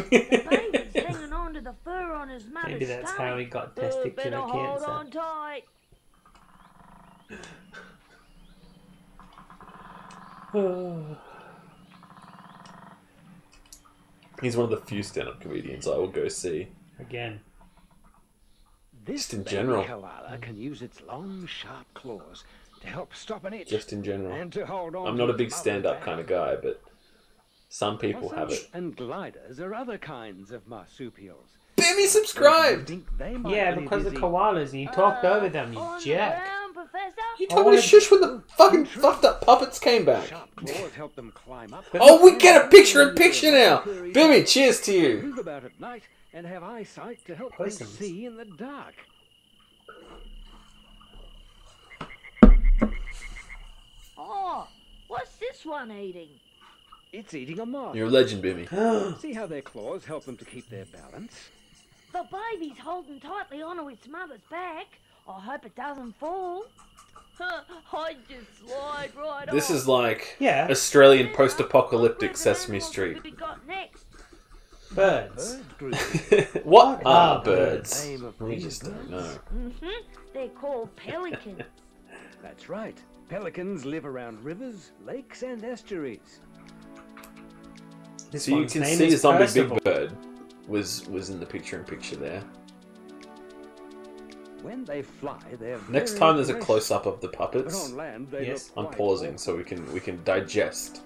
Baby's hanging on to the fur on his mother's Maybe that's stomach. how he got Better testicular hold cancer. on tight. He's one of the few stand-up comedians I will go see. Again. This Just in baby general. koala can use its long, sharp claws to help stop an itch. Just in general. And to hold on I'm to not a its big mother's stand-up back. kind of guy, but some people have it. Possums and gliders are other kinds of marsupials. Bimmy subscribed! Think they might Yeah, live because the easy. koalas, and you talked over them, you On the jerk. ground, Professor. You told me to shush when the fucking fucked up puppets came back. Sharp claws help them climb up. Oh, we get a picture-in-picture now! Bimmy, cheers to you! Move about at night and have eyesight to help them Poisons. see in the dark. Oh, what's this one eating? It's eating a moth. You're a legend, Bimmy. See how their claws help them to keep their balance? The baby's holding tightly onto its mother's back. I hope it doesn't fall. I'd just slide right off. This is like Yeah. Australian post-apocalyptic What Sesame animals Street. have we got next? Birds. Bird group. What are are birds? Name of We these just don't birds? know. They're called pelicans. That's right. Pelicans live around rivers, lakes, and estuaries. This So you one's can name see is Zombie Percival. Big Bird was in the picture-in-picture there. When they fly, they're Next very time there's a graceful, close-up of the but puppets, on land they Yes. look I'm quite pausing awkward. so we can digest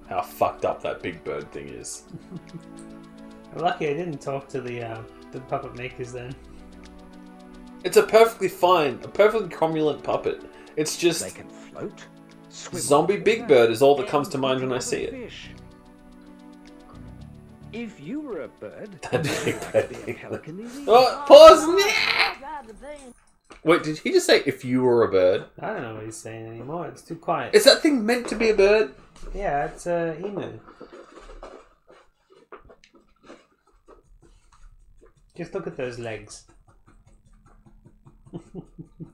how fucked up that Big Bird thing is. I'm lucky I didn't talk to the puppet makers then. It's a perfectly cromulent puppet. It's just They can float, swim Zombie on Big water, Bird is all that and comes to mind when I eat see it. fish. If you were a bird, That would you Big like Bird to be a thing. pelican, Izzy? Oh, pause! I'd rather be. Wait, did he just say if you were a bird? I don't know what he's saying anymore. It's too quiet. Is that thing meant to be a bird? Yeah, it's emu. Just look at those legs.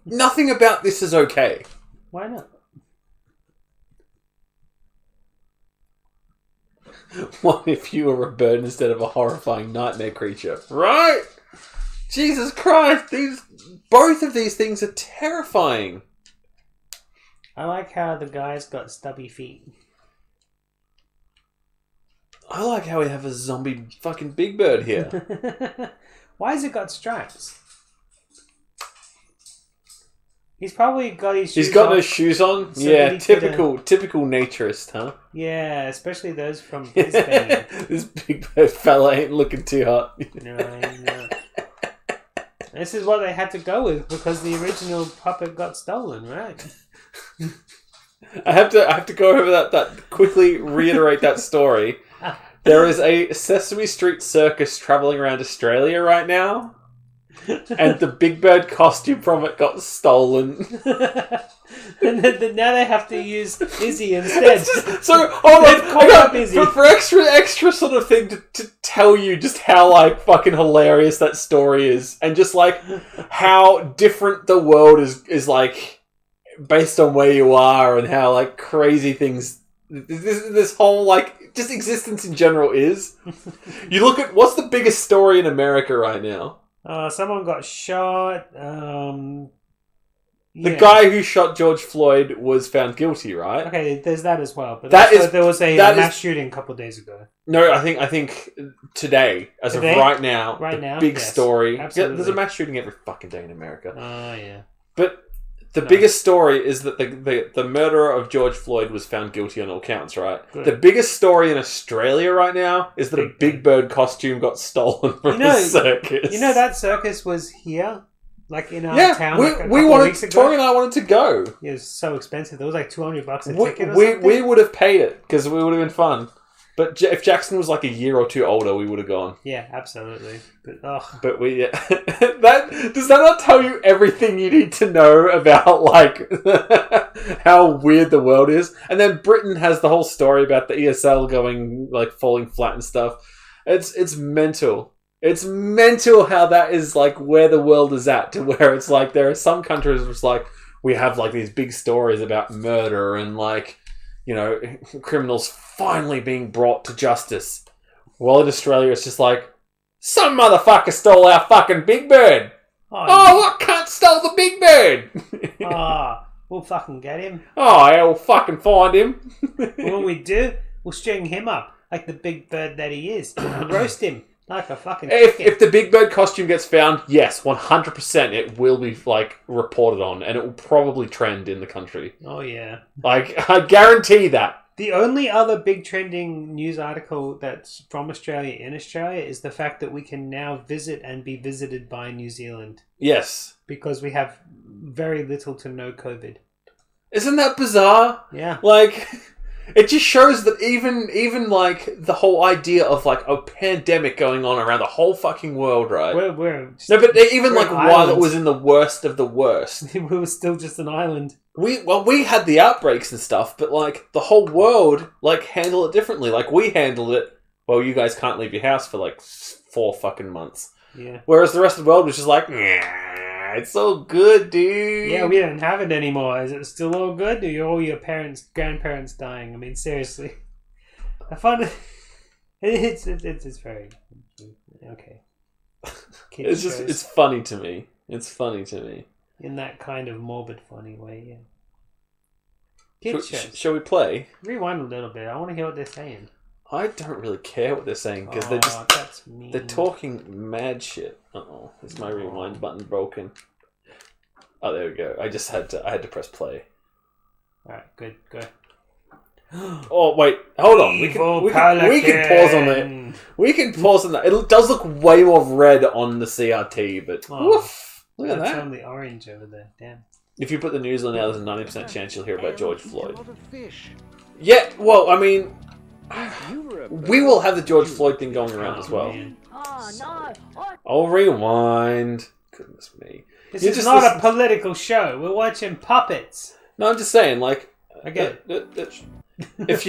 Nothing about this is okay. Why not? What if you were a bird instead of a horrifying nightmare creature? Right? Jesus Christ, both of these things are terrifying. I like how the guy's got stubby feet. I like how we have a zombie fucking Big Bird here. Why has it got stripes? He's probably got his shoes He's got off no shoes on? so Yeah, that he could, typical naturist, huh? Yeah, especially those from Brisbane. This Big Bird fella ain't looking too hot. No. This is what they had to go with because the original puppet got stolen, right? I have to go over that quickly reiterate that story. There is a Sesame Street circus traveling around Australia right now, and the Big Bird costume from it got stolen. And then now they have to use Izzy instead. So hold on, They've called up Izzy. for extra sort of thing to tell you just how like fucking hilarious that story is, and just like how different the world is like based on where you are, and how like crazy things this whole like just existence in general is. You look at what's the biggest story in America right now. Someone got shot. The guy who shot George Floyd was found guilty, right? Okay, there's that as well. But That also is- there was a that mass is- shooting a couple of days ago. No, I think today, as Today? of right now, Right the now? big Yes, story. Yeah, absolutely. there's a mass shooting every fucking day in America. Oh, yeah. But the biggest story is that the murderer of George Floyd was found guilty on all counts, right? Good. The biggest story in Australia right now is that a Big Bird costume got stolen from the circus. You know that circus was here? Like in our town we a couple of wanted, weeks ago? Tori and I wanted to go. It was so expensive. It was like $200 a We, ticket or we, something. we would have paid it because we would have been fun. But if Jackson was like a year or two older, we would have gone. Yeah, absolutely. But we that does that not tell you everything you need to know about like how weird the world is? And then Britain has the whole story about the ESL going like falling flat and stuff. It's mental. It's mental how that is like where the world is at, to where it's like there are some countries where it's like we have like these big stories about murder and like, you know, criminals finally being brought to justice. While in Australia it's just like some motherfucker stole our fucking Big Bird. Oh, what cunt stole the Big Bird? We'll fucking get him. Oh, yeah, we'll fucking find him. What we do, we'll string him up like the Big Bird that he is. Roast him like a fucking chicken. If the Big Bird costume gets found, yes, 100% it will be like reported on, and it will probably trend in the country. Oh yeah. Like I guarantee that. The only other big trending news article that's from Australia in Australia is the fact that we can now visit and be visited by New Zealand. Yes. Because we have very little to no COVID. Isn't that bizarre? Yeah. Like, it just shows that even like the whole idea of like a pandemic going on around the whole fucking world, right? We're no, but even we're like an while island. it was in the worst of the worst, we were still just an island. We had the outbreaks and stuff, but like the whole world like handled it differently. Like we handled it. Well, you guys can't leave your house for like 4 fucking months. Yeah. Whereas the rest of the world was just like, nah, it's all good, dude. Yeah, we don't have it anymore. Is it still all good? Or are all your grandparents dying? I mean, seriously. I find it's very okay. It's just it's funny to me. It's funny to me. In that kind of morbid, funny way, yeah. Kids shows. Shall we play? Rewind a little bit. I want to hear what they're saying. I don't really care what they're saying because they're talking mad shit. Uh-oh, is my rewind button broken? Oh, there we go. I had to press play. All right, good, go. Oh wait, hold on. We can pause on that. We can pause on that. It does look way more red on the CRT, but woof, look at that. That's only orange over there. Damn. If you put the news on now, there's a 90% chance you'll hear about George Floyd. Yeah, well, I mean, we will have the George Floyd thing going around as well. I'll rewind. Goodness me. This is not a political show. We're watching puppets. No, I'm just saying, like, okay. If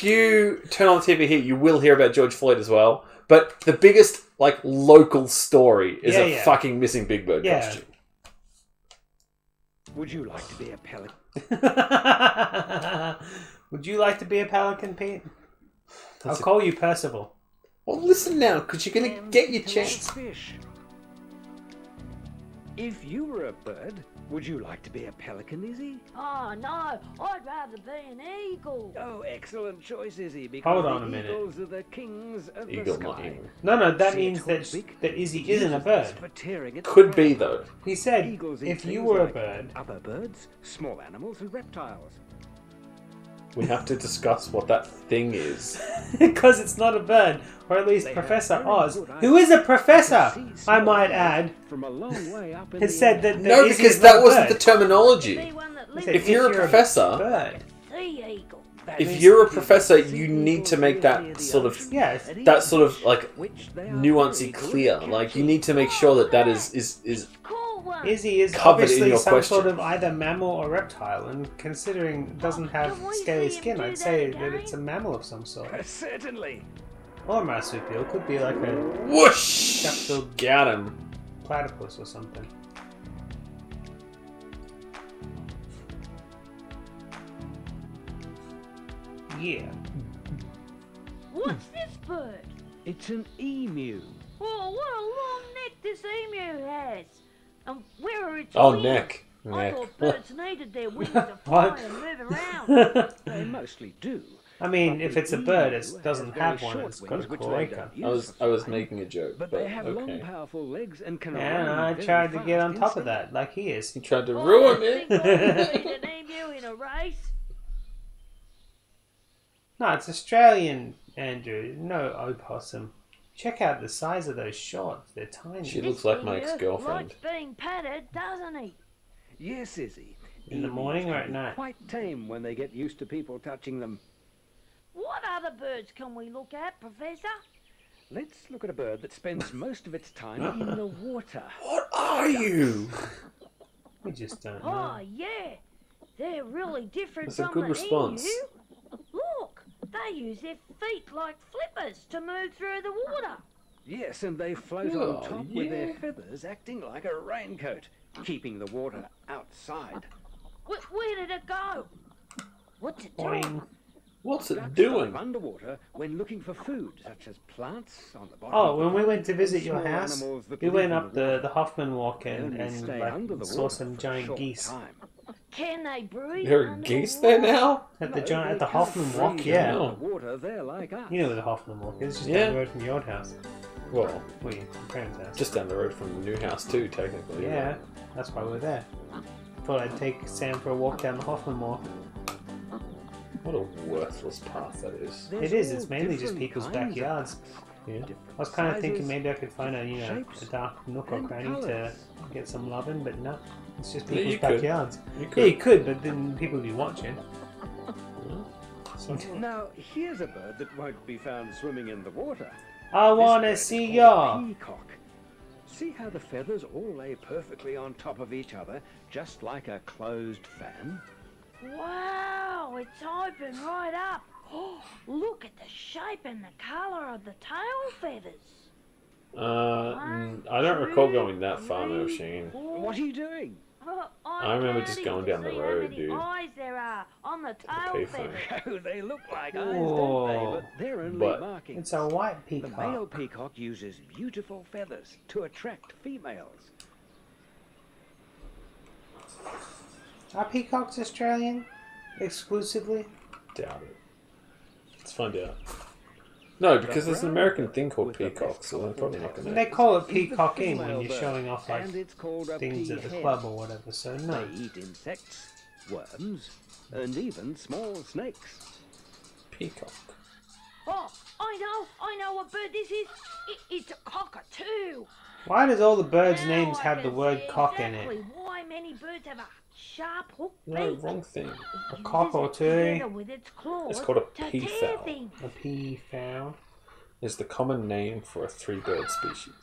you turn on the TV here, you will hear about George Floyd as well. But the biggest, like, local story is a fucking missing Big Bird costume. Would you like to be a pelican? Would you like to be a pelican, Pete? I'll call you Percival. Well, listen now, because you're going to get your chance. Fish. If you were a bird, would you like to be a pelican, Izzy? Oh, no. I'd rather be an eagle. Oh, excellent choice, Izzy, because hold on a minute. Eagles are the kings of Eagle, the sky. No, that means that Izzy isn't a bird. Could be, though. He said, if you were a bird... Other birds, small animals and reptiles. We have to discuss what that thing is. Because it's not a bird. Or at least Professor Oz, who is a professor, I might add, from a long way up has said that no, because that wasn't the terminology. If you're a professor, you need to make that sort of like nuancy clear. Like you need to make sure that is Izzy is covered obviously in your some question. sort of either mammal or reptile, and considering it doesn't have scaly skin, I'd say that it's a mammal of some sort. Certainly. Or a marsupial, could be like a whoosh. Got him. Platypus or something. Yeah. What's this bird? It's an emu. Oh, what a long neck this emu has. And where are its Oh, wings? neck. I thought birds needed their wings to fly and move around. They mostly do. I mean, if it's a bird, it doesn't have one. It's got a cloaca. I was making a joke, but they have long, powerful legs and can Yeah, run I very tried to get fast on top of instead. that, like he is. He tried to ruin it. Beat an emu in a race. No, it's Australian, Andrew. No opossum. Check out the size of those shorts. They're tiny. She looks like my ex-girlfriend. Likes being patted, doesn't he? Yes, Izzy. In the morning or at night? Quite tame when they get used to people touching them. What other birds can we look at, Professor? Let's look at a bird that spends most of its time in the water. What are you? We just don't know. Oh, yeah. They're really different That's a from good the response. emu. Look, they use their feet like flippers to move through the water. Yes, and they float Oh, on top with their feathers acting like a raincoat, keeping the water outside. Where did it go? What's it doing? Boing. What's it Ducks doing? dive underwater when looking for food, such as plants on the bottom. Oh, of the when we pond, went to visit your small house, animals that we live went in up the the Hoffman Walk They and only stay under the saw water some for a giant short geese. time. Can they breathe? There are under geese the there water? now? At the No, giant, they at the can't Hoffman Walk, breathe yeah. under the water, they're like us. You know where the Hoffman Walk is, just Yeah. down the road from your old house. Well, Well, your parents' house. just down the road from the new house too, technically. Yeah, that's why we're there. Thought I'd take Sam for a walk down the Hoffman Walk. What a worthless path that is. It is. It's mainly just people's backyards. Yeah. I was kind of thinking maybe I could find a dark nook or cranny to get some loving, but no, it's just Yeah, people's you could. backyards. You Yeah, you could, but then people would be watching. Now, here's a bird that won't be found swimming in the water. I This want bird to is see called a ya. peacock. See how the feathers all lay perfectly on top of each other, just like a closed fan? Wow, it's open right up. Oh, look at the shape and the colour of the tail feathers. I don't recall going that far, no, Sheen. What are you doing? I remember just going down the See how road, many dude. eyes there are on the tail payphone. feathers. Oh, they look like eyes, Whoa. don't they? But they're only But- markings. It's a white The peacock. male peacock uses beautiful feathers to attract females. Are peacocks Australian? exclusively? Doubt it. Let's find out. No, because there's an American thing called peacock, so they're probably not going And to... they call it peacocking when you're showing off like and it's called a things at the peahen. club or whatever. So no. They eat insects, worms, and even small snakes. Peacock. Oh, I know what bird this is. It's a cockatoo. Why does all the birds' Now names I have the can word see cock in exactly it? why many birds have a sharp hook No, beak. wrong thing. A cock or Together two? with its claws It's called a to tear peafowl. things. A peafowl. Is the common name for a 3-bird species.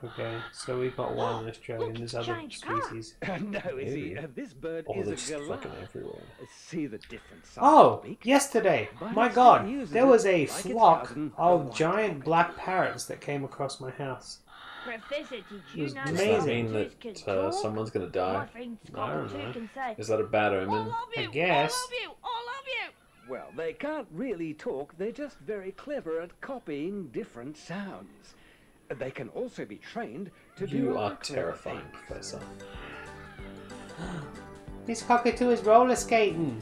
Okay, so we've got one in Australia and there's other species. No, Maybe. this bird Oh, is there's a galah. fucking everywhere. See the different size Oh, of the beak? yesterday! But My it god, still uses there was it a like its flock cousin, the of white giant black parrots that came across my house. Professor, did It you was know Does that amazing. mean cockatoos can that talk? someone's going to My die? friend I don't cockatoo know. can say, Is that a bad omen? I guess. I love you. Well, they can't really talk, they're just very clever at copying different sounds. They can also be trained to do You other are clever terrifying, things. Professor. This cockatoo is roller skating.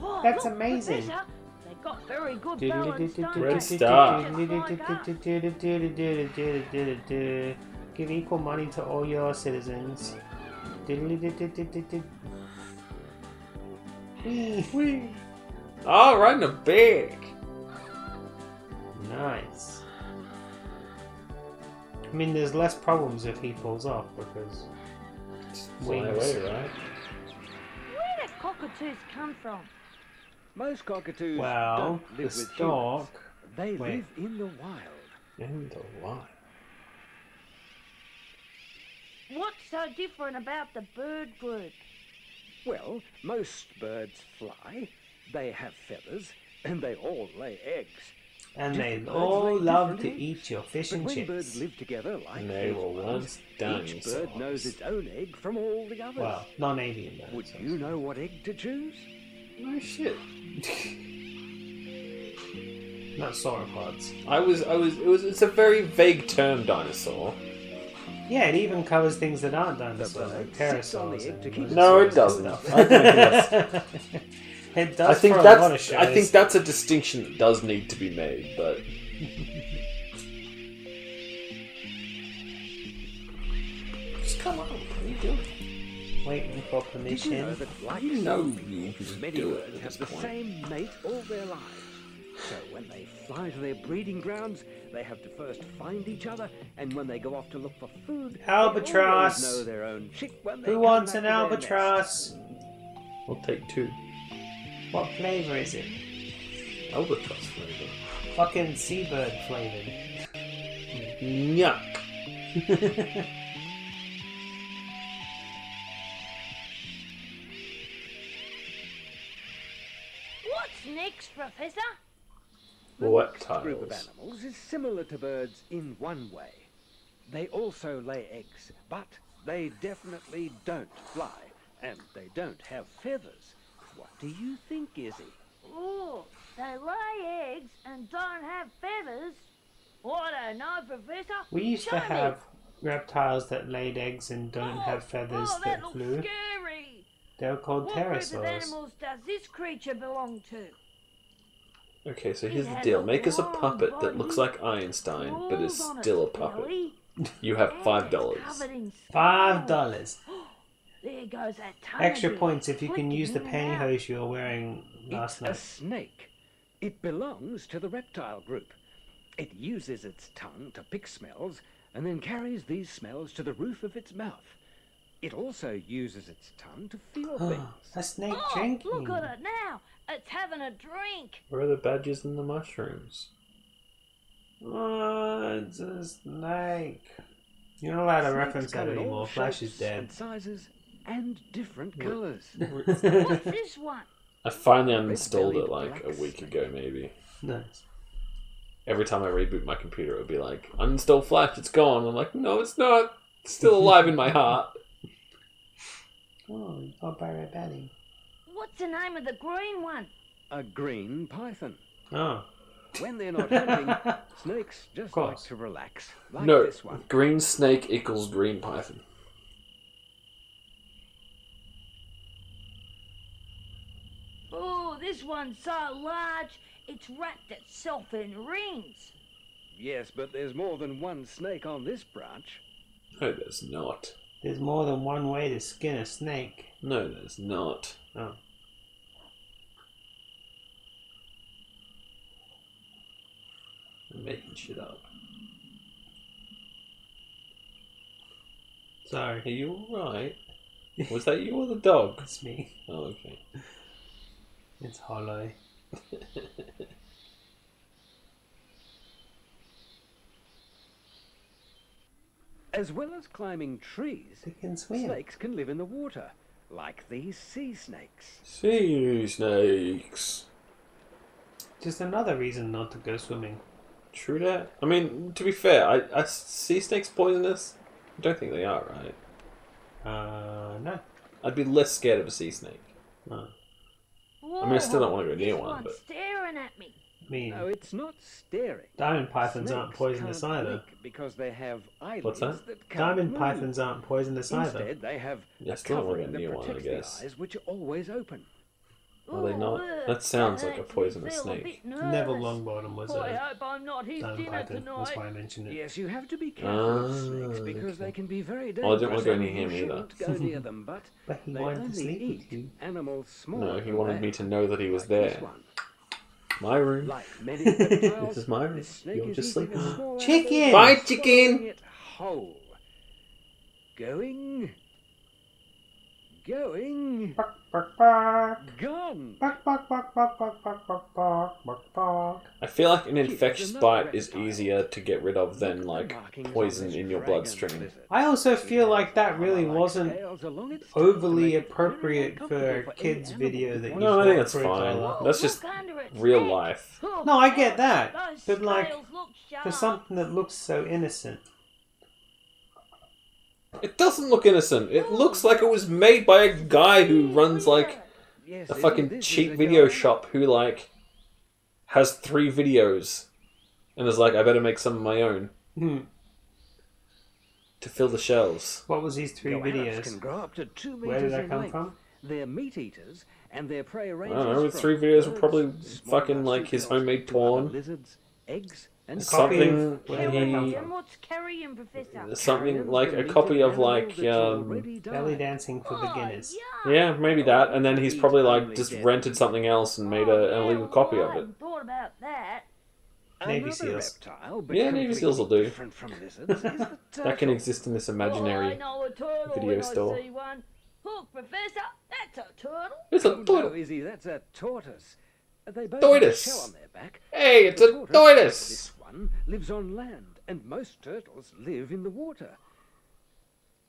Oh, That's look, amazing. Professor, they got very good balance, don't Red they? star. Give equal money to all your citizens. Whee. Oh, riding a big. Nice. I mean, there's less problems if he pulls off because Fly away, right? Where do cockatoos come from? Most cockatoos Well, don't the live with stork. humans. They Wait. live in the wild. In the wild. What's so different about the bird group? Well, most birds fly, they have feathers, and they all lay eggs. And they Different birds all lay love to different eggs. eat your fish But and when chips. birds live together like And they these were ones, once each dinosaurs. bird knows its own egg from all the others. Well, non-avian birds. Would you know what egg to choose? No shit. Not sauropods. It's a very vague term, dinosaur. Yeah, it even covers things that aren't dinosaurs, bird like sits on the pterosaurs. egg to and keep No, it dinosaurs doesn't. and stuff. I don't think It does I think for a lot of that's. shows. I think that's a distinction that does need to be made, but. Just come on. What are you doing? Waiting for Did you know permission. that, like You know some you people, can many do it birds at have this the point. same mate all their lives? So when they fly to their breeding grounds, they have to first find each other, and when they go off to look for food, Albatross. they always know their own chick when they Who come wants back an to their albatross? We'll take 2. What flavor is it? Albatross flavor. Fucking seabird flavored. Yuck. What's next, Professor? The next group of Reptiles. animals is similar to birds in one way. They also lay eggs, but they definitely don't fly, and they don't have feathers. What do you think, Izzy? Oh, they lay eggs and don't have feathers. I don't know, Professor. We used Show to me. have reptiles that laid eggs and don't have feathers Oh, that that looks flew. scary. They were called What group of pterosaurs. animals does this creature belong to? Okay, so here's It the has deal. a Make us a long puppet that looks body, like Einstein, but is claws on still a its puppet. belly, You have and $5. it's covered in $5. There goes that tongue Extra again, points if you can flicking use the in and out. pantyhose you were wearing last It's a night. snake. It belongs to the reptile group. It uses its tongue to pick smells and then carries these smells to the roof of its mouth. It also uses its tongue to feel things. A snake Oh, drinking. look at it now. It's having a drink. Where are the badges and the mushrooms? Oh, it's a snake. You're not allowed to Snakes reference come that in all anymore. Flash is shapes dead. and sizes and different colours. What's this one? I finally uninstalled Red-bellied it like a black week ago, maybe. Nice. Every time I reboot my computer, it would be like, uninstall Flash, it's gone. I'm like, no, it's not. It's still alive in my heart. Oh, you got by Red Belly. What's the name of the green one? A green python. Oh. When they're not hunting, snakes just like to relax, like No, this one. green snake equals green python. Oh, this one's so large, it's wrapped itself in rings. Yes, but there's more than one snake on this branch. No, there's not. There's more than one way to skin a snake. No, there's not. Oh. I'm making shit up. Sorry. Are you alright? Was that you or the dog? It's me. Oh, okay. It's hollow. As well as climbing trees, They can swim. snakes can live in the water, like these sea snakes. Sea snakes. Just another reason not to go swimming. True that. I mean, to be fair, are sea snakes poisonous? I don't think they are, right? No. I'd be less scared of a sea snake. No. I mean, I still don't want to go near This one, one's but... staring at me. I mean, No, it's not staring. diamond pythons aren't Snakes poisonous can't either. blink because they have eyelids What's that? can't Diamond move. pythons aren't poisonous either. Instead, they have Yeah, a still don't want to covering go that near one, I protects guess. the eyes, which are always open. Are they not? That sounds like a poisonous snake. Neville Longbottom was I a hope I'm not his diamond dinner python. That's tonight. why I mentioned it. Yes, you have to be careful with snakes Ah, because okay. they can be very dangerous. Well, I didn't want to go near and him you either. shouldn't go near them, but he they wanted to only sleep with eat you. animals smaller No, he than wanted they me to know that he was like there. this one. My room. Like many reptiles, This is my room. this snake You're is just eating sleeping. a small Chicken! animal Bye, and chicken! swallowing it whole. Going, Bark, bark, bark. gone. Bark, bark, bark, bark, bark, bark, bark, bark, bark, bark. I feel like an infectious another bite is reptile. easier to get rid of than, like, Markings on poison this in your dragon bloodstream. lizard. I also feel like that really Like wasn't scales along its tail to overly make it very appropriate for uncomfortable a any kids animal video to that you want No, I shot think that's for a fine. dollar. That's just Look under its real neck. life. Oh, No, I get that. those But like, scales look sharp. for something that looks so innocent. It doesn't look innocent. It looks like it was made by a guy who runs, like, Yes, a isn't fucking this cheap a video guy? shop who, like, has 3 videos and is like, I better make some of my own to fill the shelves. What was these 3 Goannas videos? can grow up to 2 Where did meters that in come length. from? They're meat eaters, and their prey I ranges don't know, the from 3 videos were birds, probably small fucking, like, his marsupials, homemade to other porn. lizards, eggs, and A copy Something of- where did that come he... from? What's carrying, Professor? Something like a copy of, like, Belly dancing for beginners. yeah, maybe that, and then he's probably, like, just rented something else and made an illegal copy of I it. hadn't thought about that. Navy Another Seals. reptile, but Yeah, Navy Seals will do. different from lizards, is the That can turtle. exist in this I imaginary know a turtle video when store. I see one. Look, Professor, that's a turtle. It's a Oh, no, turtle. Izzy, that's a tortoise. They both Tortoise. have a shell on their back. Hey, it's The a tortoise! This one lives on land, and most turtles live in the water.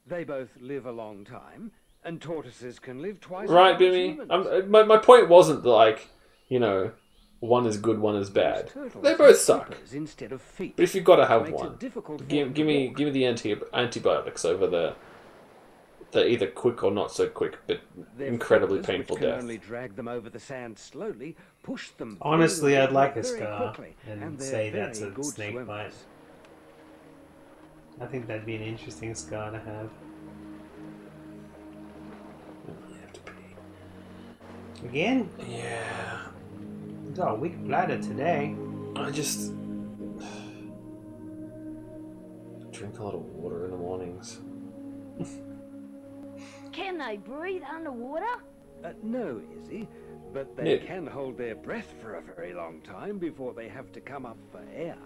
They both live a long time, and tortoises can live twice Right, as long as Bimmy? humans. My point wasn't like, you know, one is good, one is bad. Turtles They have both suck. flippers instead of feet. But if you've got to have Makes it one, difficult for give them to me walk. the antibiotics over the either quick or not so quick, but Their incredibly flippers, painful which can death. only drag them over the sand slowly, push them. Honestly, very I'd like a very scar quickly, and they're say that's very a good snake swimmers. bite. I think that'd be an interesting scar to have. Again? Yeah. Got a weak bladder today. I just drink a lot of water in the mornings. Can they breathe underwater? No, Izzy, but they Yeah. can hold their breath for a very long time before they have to come up for air.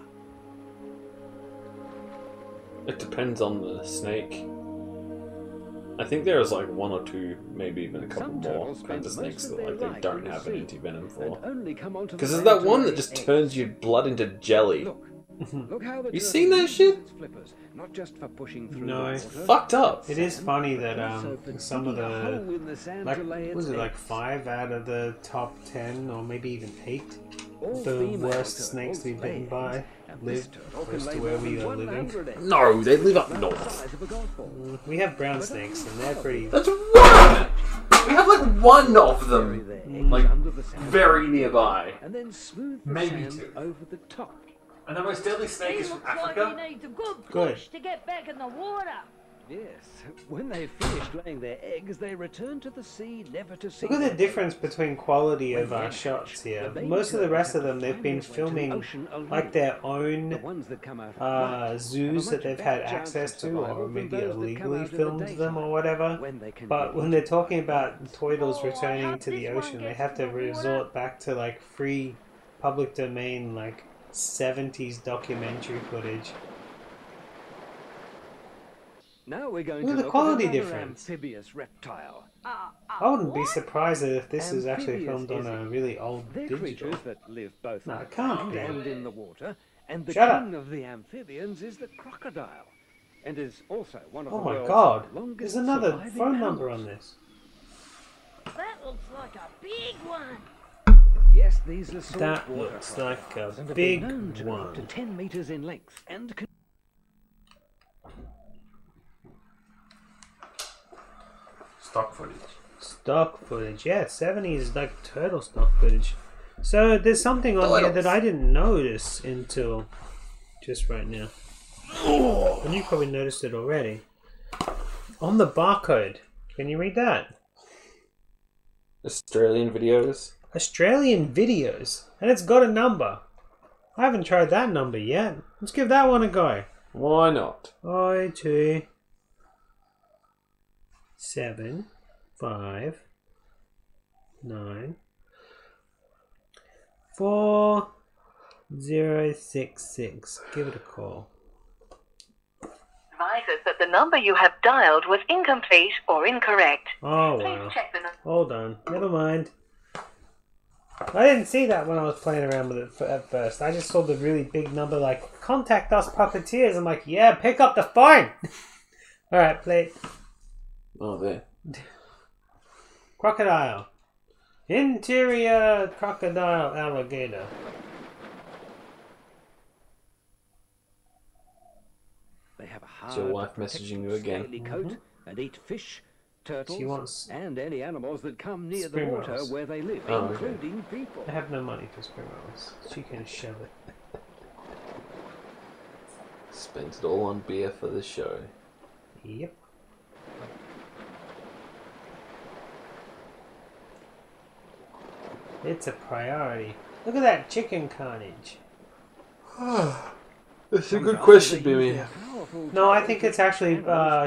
It depends on the snake. I think there's like 1 or 2, maybe even a couple Some more turtles kinds of spend snakes most of that like their they life don't in the have an sea anti-venom for. and only come onto the Because there's land that to one lay that just eggs. turns your blood into jelly. Look how the You turtle seen that uses shit? its flippers, not just for pushing through No. the It's water, fucked up. It is sand, funny but that also for some of digging a hole the in the sand like to lay was its it like eggs. 5 out of the top 10 or maybe even 8 All the female worst turtles snakes to be lay bitten eggs, by and this live turtle can close lay to where more we than are living. 100 eggs. No, they live up About the north. size of a golf ball. We have brown snakes and they're pretty. That's one! We have like 1 of Bury them, their eggs like under the sand very nearby. and then smooth the Maybe sand 2. over the top. And the most deadly snake He is from looks like Africa. he needs a good Good. push to get back in the water. Yes, when they've finished laying their eggs, they return to the sea, never to see. Look at the their difference between quality of our shots here. Most of the rest of them, they've been filming like their own zoos that they've had access to, or maybe illegally filmed them or whatever. But when they're talking about turtles returning to the ocean, they have to resort back to like free public domain, like 70s documentary footage. Now we're going Look to at the look quality at another difference. amphibious reptile. I wouldn't be surprised if this is actually filmed on a really old They're digital. creatures that live both No, on it can't land be. and in the water, and the Shut up. king of the amphibians is the crocodile, and is also one of Oh the my world's god, longest there's another surviving phone number animals. on this. That looks like a big one. Yes, these are That saltwater looks like a crocodiles and have big been known to grow one. up to 10 meters in length and can Stock footage. Stock footage, yeah, 70s like turtle stock footage. So there's something on here that I didn't notice until just right now. And you probably noticed it already. On the barcode, can you read that? Australian videos. Australian videos, and it's got a number. I haven't tried that number yet. Let's give that one a go. Why not? 2 7 5 9 4 0 6 6. Give it a call. Advises that the number you have dialed was incomplete or incorrect. Oh Please wow. check the number. Hold on. Never mind. I didn't see that when I was playing around with it at first. I just saw the really big number like, contact us puppeteers. I'm like, yeah, pick up the phone. Alright, play. Oh, there. Crocodile. Interior crocodile alligator. They have a Is hard, your wife messaging you again? scaly coat and eat fish, turtles, She wants and any animals that come near the spring water rolls. where they live, Oh, okay. including people. I have no money for spring rolls. She can shove it. Spent it all on beer for the show. Yep. It's a priority. Look at that chicken carnage. That's a good question, Bimmy. No, I think it's actually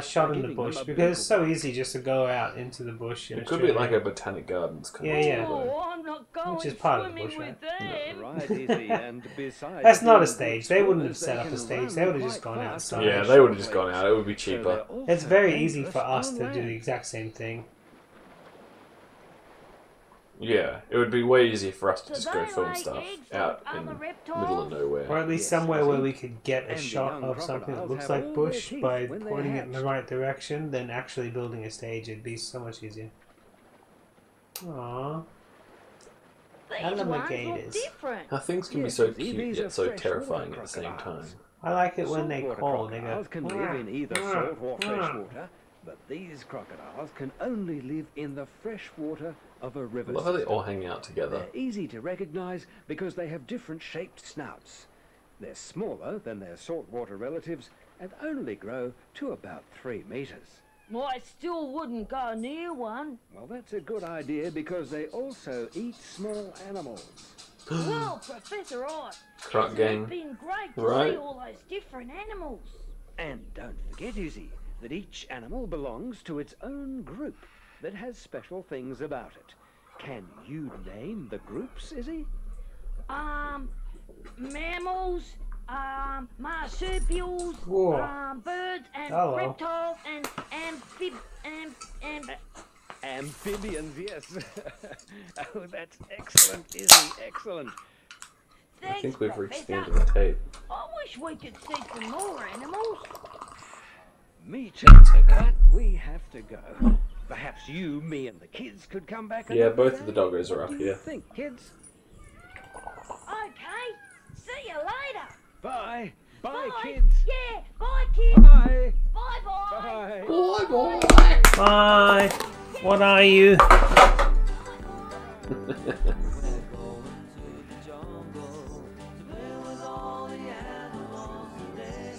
shot in the bush because it's so easy just to go out into the bush. It could be like a botanic gardens kind Yeah, of yeah. Oh, I'm not going Which is part of the swimming bush, with right? them. Right, Izzy, and besides, That's not a being stage. good They wouldn't have swimmers, set they up a can stage. run They would have quite just gone fast outside. Yeah, they would have just gone out. It would be So cheaper. they're also It's very easy dangerous for us on to do the land. exact same thing. Yeah, it would be way easier for us to So just go they film lay stuff eggs out like in the other middle of reptiles? nowhere. Or at least Yes, somewhere Izzy. where we could get a And the shot young of something that crocodiles looks have like all bush their by teeth when they're pointing it in the hatched. right direction than actually building a stage. It'd be so much easier. Aww. These ones look Alligators. different. How things can be Yes, so Izzy, cute these are yet so freshwater terrifying at the same time. crocodiles. I like it when they Saltwater call. They go. crocodiles can live in either salt or fresh water, but these crocodiles can only live in the fresh water of a I river love how they system. all hang out together. They're easy to recognize because they have different shaped snouts. They're smaller than their saltwater relatives and only grow to about 3 meters. I still wouldn't go near one. Well, that's a good idea because they also eat small animals. Well, Professor Oz, Croc hasn't gang. it been great to Right. see all those different animals? And don't forget, Izzy, that each animal belongs to its own group that has special things about it. Can you name the groups, Izzy? Mammals, marsupials, Whoa. birds and Hello. reptiles and Amphibians, yes. Oh, that's excellent, Izzy, excellent. I thanks, think we've Professor. expanded the tape. I wish we could see some more animals. Me too, but we have to go. Perhaps you, me, and the kids could come back Yeah, another both of day. the doggos are What up do you here. think, kids? Okay, see you later. Bye. Bye, Bye. kids. Yeah, bye, kids. Bye. Bye-bye. Bye. Bye. What are you?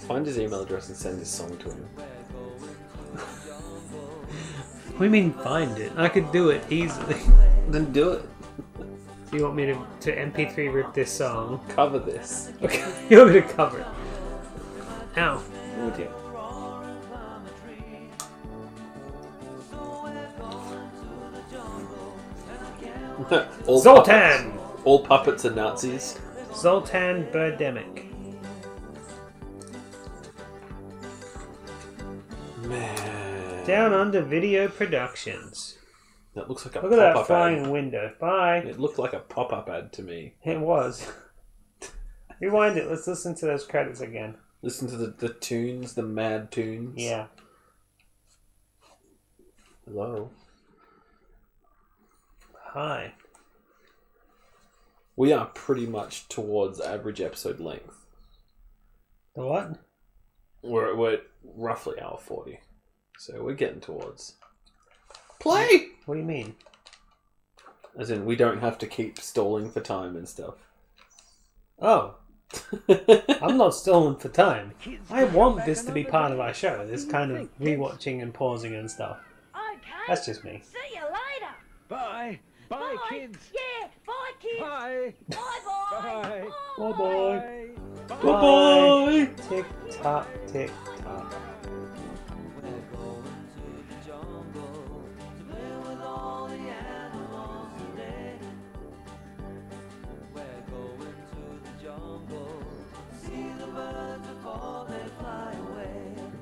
Find his email address and send his song to him. do you mean find it? I could do it easily. Then do it. So you want me to MP3 rip this song? Cover this. Okay, you want me to cover it? Ow. Oh dear. Zoltan! All puppets are Nazis. Zoltan Birdemic. Man. Down Under Video Productions. That looks like a Look at that pop-up flying ad. window. Bye. It looked like a pop-up ad to me. It was. Rewind it. Let's listen to those credits again. Listen to the tunes, the mad tunes. Yeah. Hello. Hi. We are pretty much towards average episode length. The what? We're at roughly hour 40. So we're getting towards. Play! What do you mean? As in, we don't have to keep stalling for time and stuff. Oh. I'm not stalling for time. I want this to be part of our show. This kind of rewatching and pausing and stuff. Okay. That's just me. See you later. Bye. Bye, kids. Yeah, bye, kids. Bye. Bye-bye. Bye. Bye-bye. Bye-bye. Tick tock, tick tock.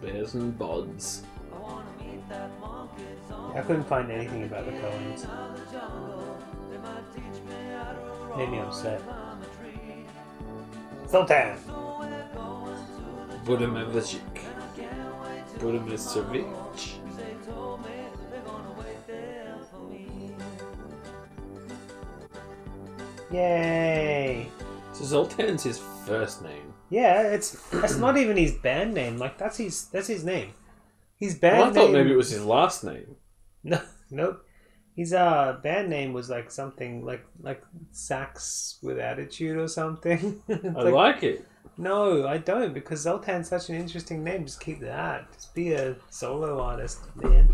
Bears and bods. I couldn't find anything about the Coens. Made me upset. Sultan! Budomevic. Budomevic. Yay! So Zoltan's his first name. Yeah, that's not even his band name. Like that's his name. His band Well, I thought name. maybe it was his last name. No, nope. His band name was like something like Sax with Attitude or something. I like it. No, I don't, because Zoltan's such an interesting name. Just keep that. Just be a solo artist, man.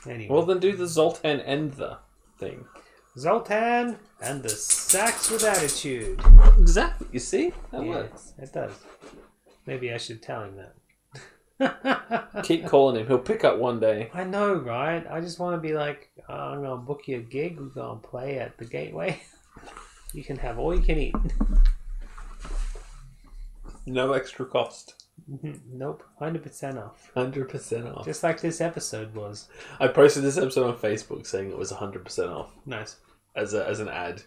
Anyway. Well, then do the Zoltan and the thing. Zoltan and the Sax with Attitude. Exactly. You see? That works. It does. Maybe I should tell him that. Keep calling him. He'll pick up one day. I know, right? I just want to be like, oh, I'm going to book you a gig. We're going to play at the Gateway. You can have all you can eat. No extra cost. Nope. 100% off. 100% off. Just like this episode was. I posted this episode on Facebook saying it was 100% off. Nice. As an ad.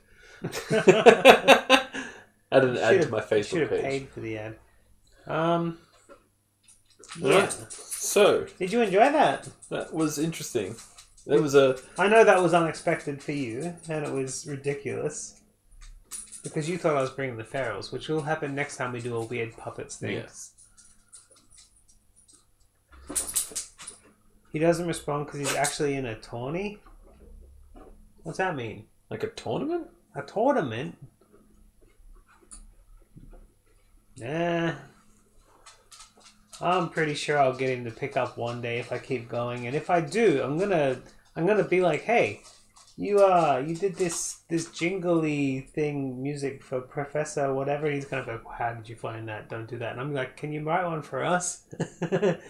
Add an ad to my Facebook should have page. paid for the ad. Yeah. Right. So, did you enjoy that? That was interesting. There was a. I know that was unexpected for you, and it was ridiculous because you thought I was bringing the ferals, which will happen next time we do a weird puppets thing. Yes. He doesn't respond because he's actually in a tourney. What's that mean? Like a tournament? A tournament? Nah. I'm pretty sure I'll get him to pick up one day if I keep going, and if I do, I'm gonna be like, hey, you did this jingly thing music for Professor whatever. He's gonna go, how did you find that? Don't do that. And I'm like, can you write one for us?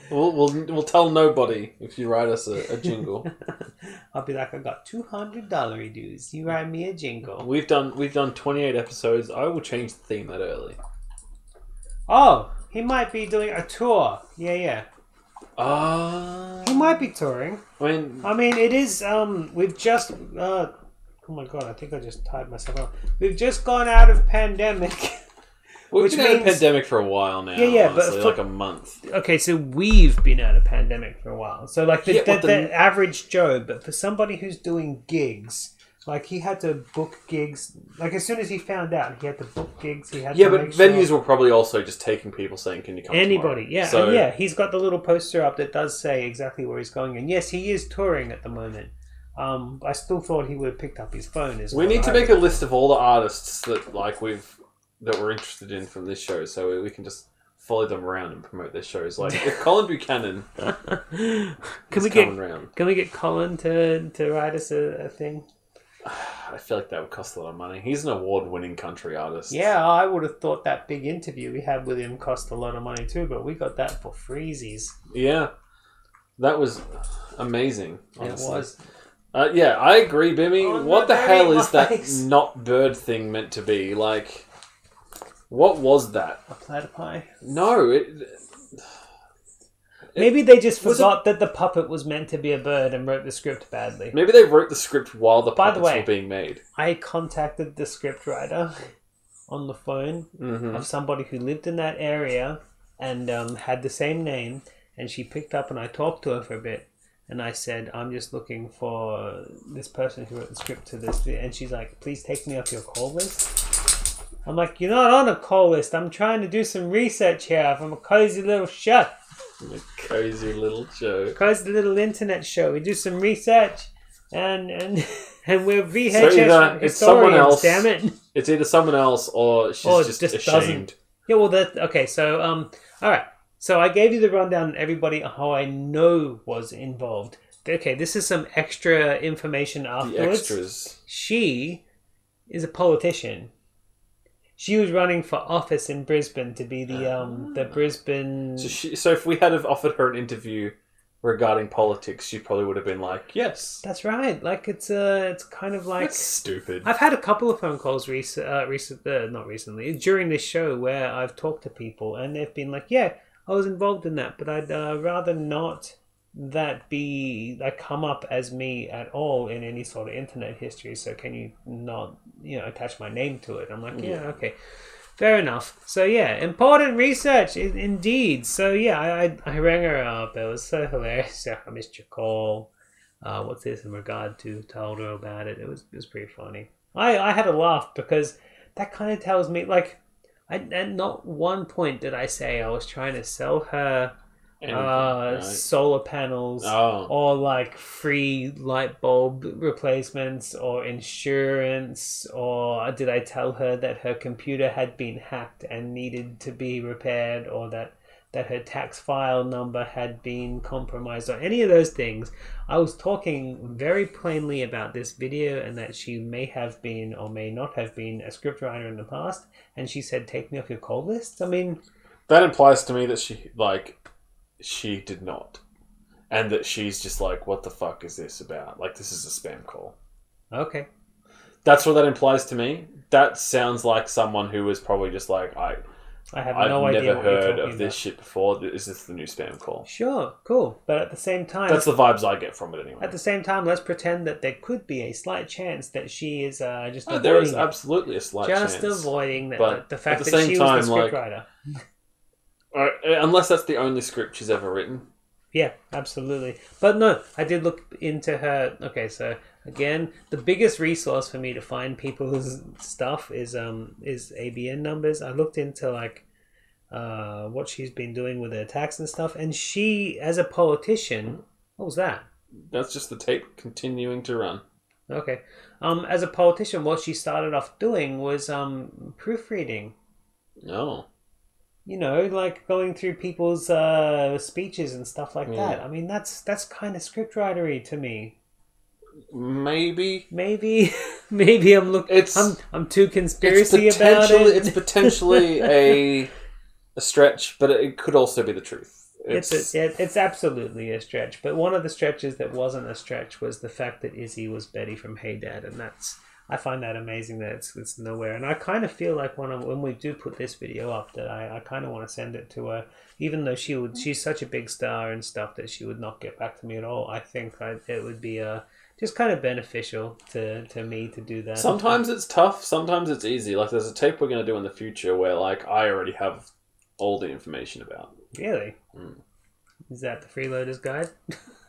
We'll tell nobody if you write us a jingle. I'll be like, I got $200 dues. You write me a jingle. We've done 28 episodes. I will change the theme that early. Oh, he might be doing a tour. Yeah. He might be touring. I mean, it is. We've just. Oh my god! I think I just tied myself up. We've just gone out of pandemic. We've been out of pandemic for a while now. Yeah, honestly, but like a month. Okay, so we've been out of pandemic for a while. So like the average Joe, but for somebody who's doing gigs. Like, he had to book gigs. Like, as soon as he found out, he had to book gigs. He had Yeah, to but make venues sure... were probably also just taking people saying, can you come Anybody, tomorrow? yeah. So... And yeah, he's got the little poster up that does say exactly where he's going. And yes, he is touring at the moment. I still thought he would have picked up his phone as well. We need to make a list of all the artists that we're interested in from this show, so we can just follow them around and promote their shows. Like if Colin Buchanan Can we get Colin to write us a thing? I feel like that would cost a lot of money. He's an award-winning country artist. Yeah, I would have thought that big interview we had with him cost a lot of money too, but we got that for freezies. Yeah, that was amazing. Honestly. It was. Yeah, I agree, Bimmy. What the hell is that face. not bird thing meant to be? Like, what was that? A platypi? No, Maybe they just forgot that the puppet was meant to be a bird and wrote the script badly. Maybe they wrote the script while the puppets were being made. I contacted the scriptwriter on the phone of somebody who lived in that area and had the same name, and she picked up and I talked to her for a bit. And I said, I'm just looking for this person who wrote the script to this. And she's like, please take me off your call list. I'm like, you're not on a call list. I'm trying to do some research here from a cozy little show. A cozy little show. Cozy little internet show. We do some research and we're VHS it's someone else. Damn it. It's either someone else or she's just ashamed. Yeah, well, okay, so, all right. So I gave you the rundown on everybody who I know was involved. Okay, this is some extra information afterwards. The extras. She is a politician. She was running for office in Brisbane to be the Brisbane... So if we had have offered her an interview regarding politics, she probably would have been like, yes. That's right. Like, it's kind of like... That's stupid. I've had a couple of phone calls not recently, during this show where I've talked to people and they've been like, yeah, I was involved in that, but I'd rather not that be come up as me at all in any sort of internet history. So can you not, attach my name to it? I'm like, yeah, okay, fair enough. So yeah, important research indeed. So yeah, I rang her up. It was so hilarious. I missed your call. What's this in regard to? Told her about it. It was pretty funny. I had a laugh because that kind of tells me at not one point did I say I was trying to sell her solar panels or free light bulb replacements or insurance, or did I tell her that her computer had been hacked and needed to be repaired, or that her tax file number had been compromised, or any of those things. I was talking very plainly about this video and that she may have been or may not have been a scriptwriter in the past, and she said, take me off your call list. I mean, that implies to me that she did not, and that she's just like, what the fuck is this about? Like, this is a spam call. Okay, that's what that implies to me. That sounds like someone who was probably just like, I've never heard of this shit before. Is this the new spam call? Sure, cool. But at the same time... That's the vibes I get from it anyway. At the same time, let's pretend that there could be a slight chance that she is just avoiding there is absolutely a slight chance. Just avoiding but the fact that she was the scriptwriter. Unless that's the only script she's ever written. Yeah, absolutely. But no, I did look into her... Okay, so again, the biggest resource for me to find people's stuff is ABN numbers. I looked into what she's been doing with her tax and stuff, and she, as a politician, what was that? That's just the tape continuing to run. Okay. As a politician, what she started off doing was proofreading. Oh. Going through people's speeches and stuff like that. I mean, that's kind of scriptwritery to me. Maybe I'm looking. I'm too conspiracy about it. It's potentially a stretch, but it could also be the truth. It's absolutely a stretch. But one of the stretches that wasn't a stretch was the fact that Izzy was Betty from Hey Dad, and I find that amazing that it's nowhere. And I kind of feel like when we do put this video up, that I kind of want to send it to her, even though she's such a big star and stuff that she would not get back to me at all. I think it would be just kind of beneficial to me to do that. Sometimes it's tough, sometimes it's easy. Like, there's a tape we're going to do in the future where I already have all the information about. Really? Is that the Freeloader's Guide?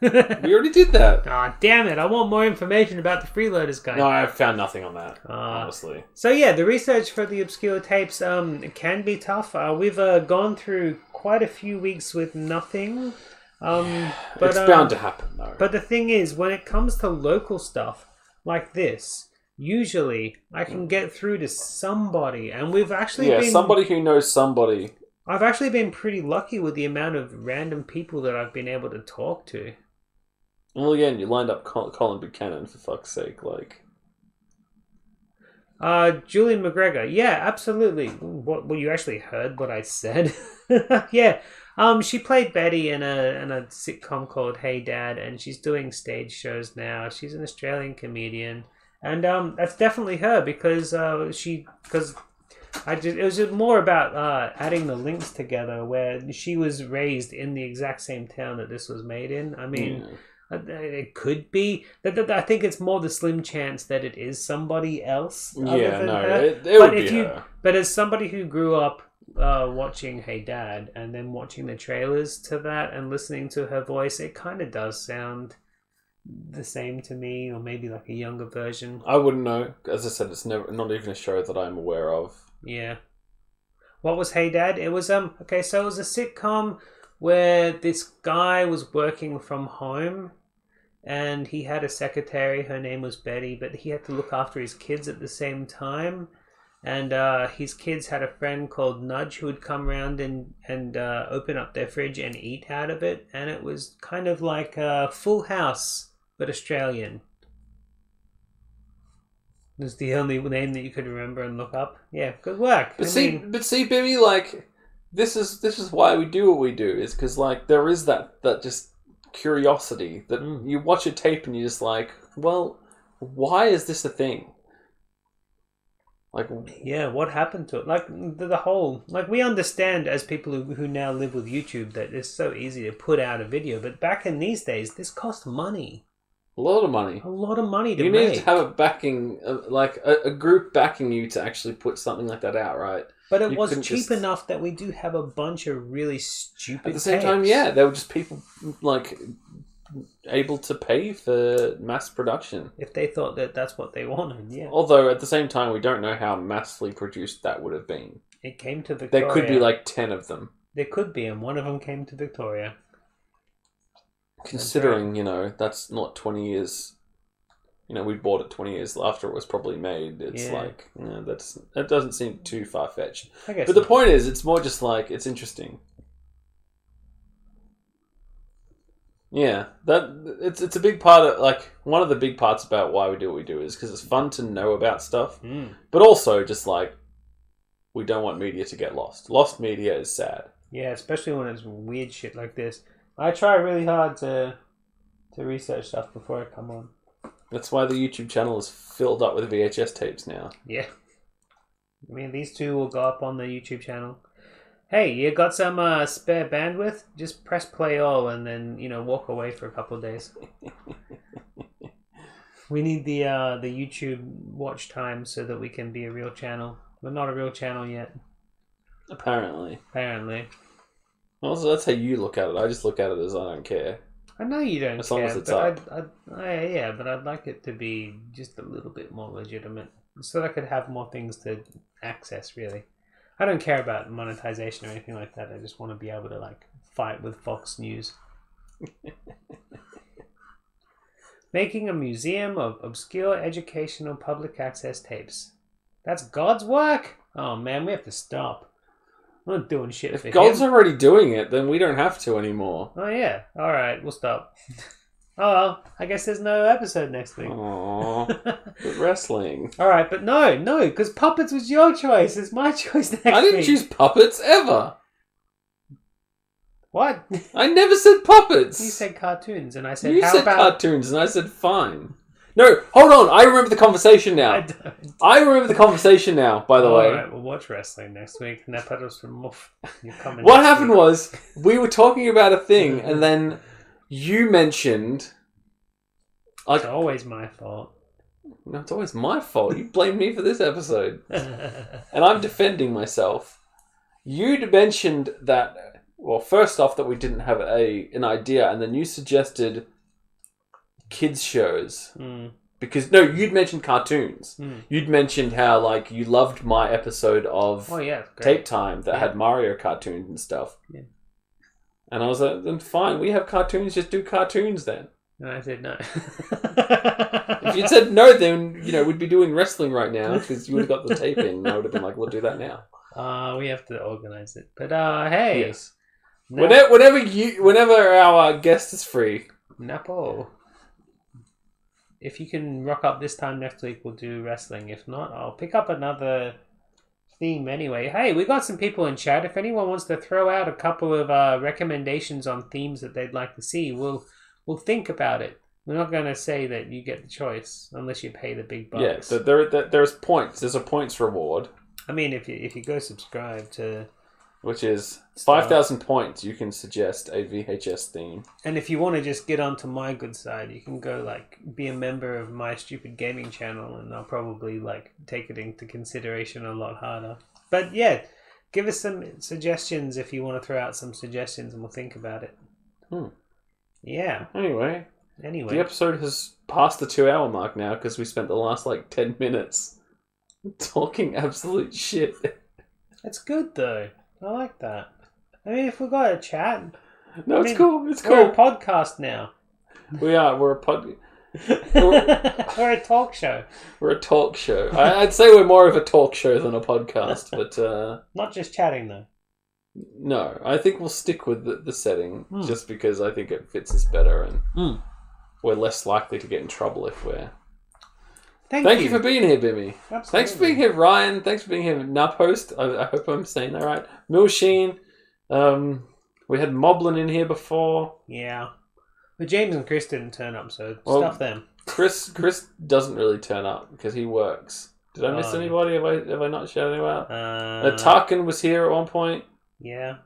We already did that. Oh, damn it. I want more information about the Freeloader's Guide. No, I found nothing on that, honestly. So yeah, the research for the obscure tapes can be tough. We've gone through quite a few weeks with nothing. But it's bound to happen, though. But the thing is, when it comes to local stuff like this, usually I can get through to somebody. And we've actually been... somebody who knows somebody... I've actually been pretty lucky with the amount of random people that I've been able to talk to. Well, again, you lined up Colin Buchanan, for fuck's sake, like... Julian McGregor. Yeah, absolutely. Well, you actually heard what I said. Yeah. She played Betty in a sitcom called Hey Dad, and she's doing stage shows now. She's an Australian comedian, and that's definitely her because it was more about adding the links together where she was raised in the exact same town that this was made in. I mean. Yeah. It could be. I think it's more the slim chance that it is somebody else. Yeah, no, her. it would be her. But as somebody who grew up watching Hey Dad and then watching the trailers to that and listening to her voice, it kind of does sound the same to me, or maybe like a younger version. I wouldn't know. As I said, it's not even a show that I'm aware of. Yeah. What was Hey Dad? It was okay. So it was a sitcom where this guy was working from home. And he had a secretary, her name was Betty, but he had to look after his kids at the same time. And his kids had a friend called Nudge who would come around and open up their fridge and eat out of it. And it was kind of like a Full House, but Australian. Was the only name that you could remember and look up. Yeah, good work. But see, Bimmy, like, this is why we do what we do, is because, like, there is that just curiosity that you watch a tape and you're just like, well, why is this a thing? Like, yeah, what happened to it? Like the whole, like, we understand as people who now live with YouTube that it's so easy to put out a video, but back in these days, this cost money. A lot of money. A lot of money to make. You need to have a backing, like a group backing you to actually put something like that out, right? But it was cheap enough that we do have a bunch of really stupid At the same time, yeah, there were just people, like, able to pay for mass production. If they thought that that's what they wanted, yeah. Although, at the same time, we don't know how massively produced that would have been. It came to Victoria. There could be, like, 10 of them. There could be, and one of them came to Victoria. Considering, you know, that's not 20 years... You know, we bought it 20 years after it was probably made. It's like, you know, that doesn't seem too far-fetched. But the point is, it's more just like, it's interesting. Yeah, it's a big part of, like, one of the big parts about why we do what we do is because it's fun to know about stuff, but also just like, we don't want media to get lost. Lost media is sad. Yeah, especially when it's weird shit like this. I try really hard to research stuff before I come on. That's why the YouTube channel is filled up with VHS tapes now. Yeah. I mean, these two will go up on the YouTube channel. Hey, you got some spare bandwidth? Just press play all and then, you know, walk away for a couple of days. We need the YouTube watch time so that we can be a real channel. We're not a real channel yet. Apparently. Well, so that's how you look at it. I just look at it as I don't care. I know you don't as care, long as it's but up. but I'd like it to be just a little bit more legitimate, so that I could have more things to access, really. I don't care about monetization or anything like that. I just want to be able to, like, fight with Fox News. Making a museum of obscure educational public access tapes. That's God's work? Oh man, we have to stop. I'm not doing shit for him. If God's already doing it, then we don't have to anymore. Oh yeah. Alright, we'll stop. Oh well, I guess there's no episode next week. Aww. But wrestling. Alright, but no, because puppets was your choice. It's my choice next week. I didn't choose puppets ever. What? I never said puppets. You said cartoons, and I said You how said about cartoons, and I said fine. No, hold on. I remember the conversation now. I remember the conversation now, by the way. Alright, we'll watch wrestling next week. And that was from Muff. What happened was, we were talking about a thing, and then you mentioned... It's always my fault. No, it's always my fault. You blamed me for this episode. And I'm defending myself. You'd mentioned that... Well, first off, that we didn't have an idea, and then you suggested... kids shows because you'd mentioned cartoons. You'd mentioned how, like, you loved my episode of Tape Time that had Mario cartoons and stuff. And I was like, then fine, we have cartoons, just do cartoons then. And I said no. If you'd said no, then, you know, we'd be doing wrestling right now because you would have got the tape in and I would have been like, we'll do that now. We have to organize it. But hey, Yes. Whenever our guest is free, Napo. If you can rock up this time next week, we'll do wrestling. If not, I'll pick up another theme anyway. Hey, we got some people in chat. If anyone wants to throw out a couple of recommendations on themes that they'd like to see, we'll think about it. We're not going to say that you get the choice unless you pay the big bucks. Yeah, there's points. There's a points reward. I mean, if you go subscribe to... Which is 5,000 points, you can suggest a VHS theme. And if you want to just get onto my good side, you can go, be a member of my stupid gaming channel, and I'll probably, take it into consideration a lot harder. But, yeah, give us some suggestions if you want to throw out some suggestions, and we'll think about it. Yeah. Anyway, the episode has passed the 2-hour mark now, because we spent the last, 10 minutes talking absolute shit. That's good, though. I like that. I mean, if we've got a chat... No, it's cool. It's we're cool. a podcast now. We are. We're a We're a talk show. We're a talk show. I'd say we're more of a talk show than a podcast, but... Not just chatting, though. No, I think we'll stick with the setting, just because I think it fits us better, and we're less likely to get in trouble if we're... Thank you for being here, Bimmy. Absolutely. Thanks for being here, Ryan. Thanks for being here, Nuphost. I hope I'm saying that right. Milsheen. We had Moblin in here before. Yeah. But James and Chris didn't turn up, so stuff them. Chris doesn't really turn up because he works. Did I miss anybody? Have I not shouted about? Tarkin was here at one point. Yeah.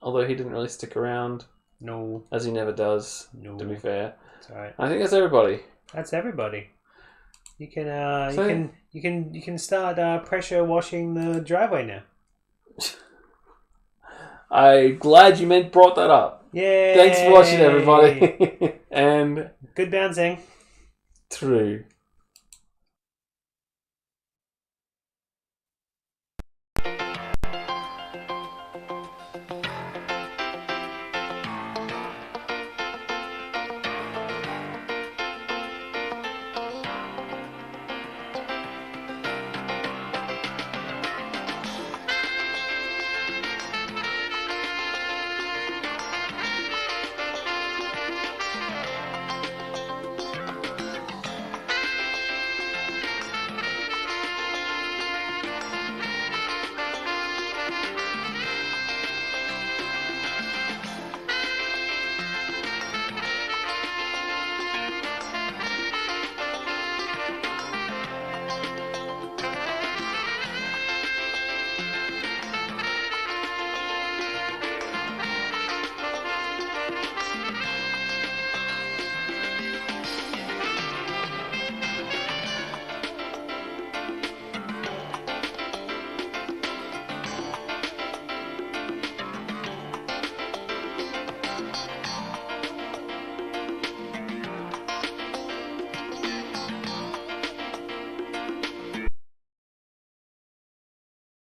Although he didn't really stick around. No. As he never does, no. To be fair. That's alright. I think that's everybody. That's everybody. You can you can start pressure washing the driveway now. I'm glad you brought that up. Yay! Thanks for watching, everybody. And good bouncing. True.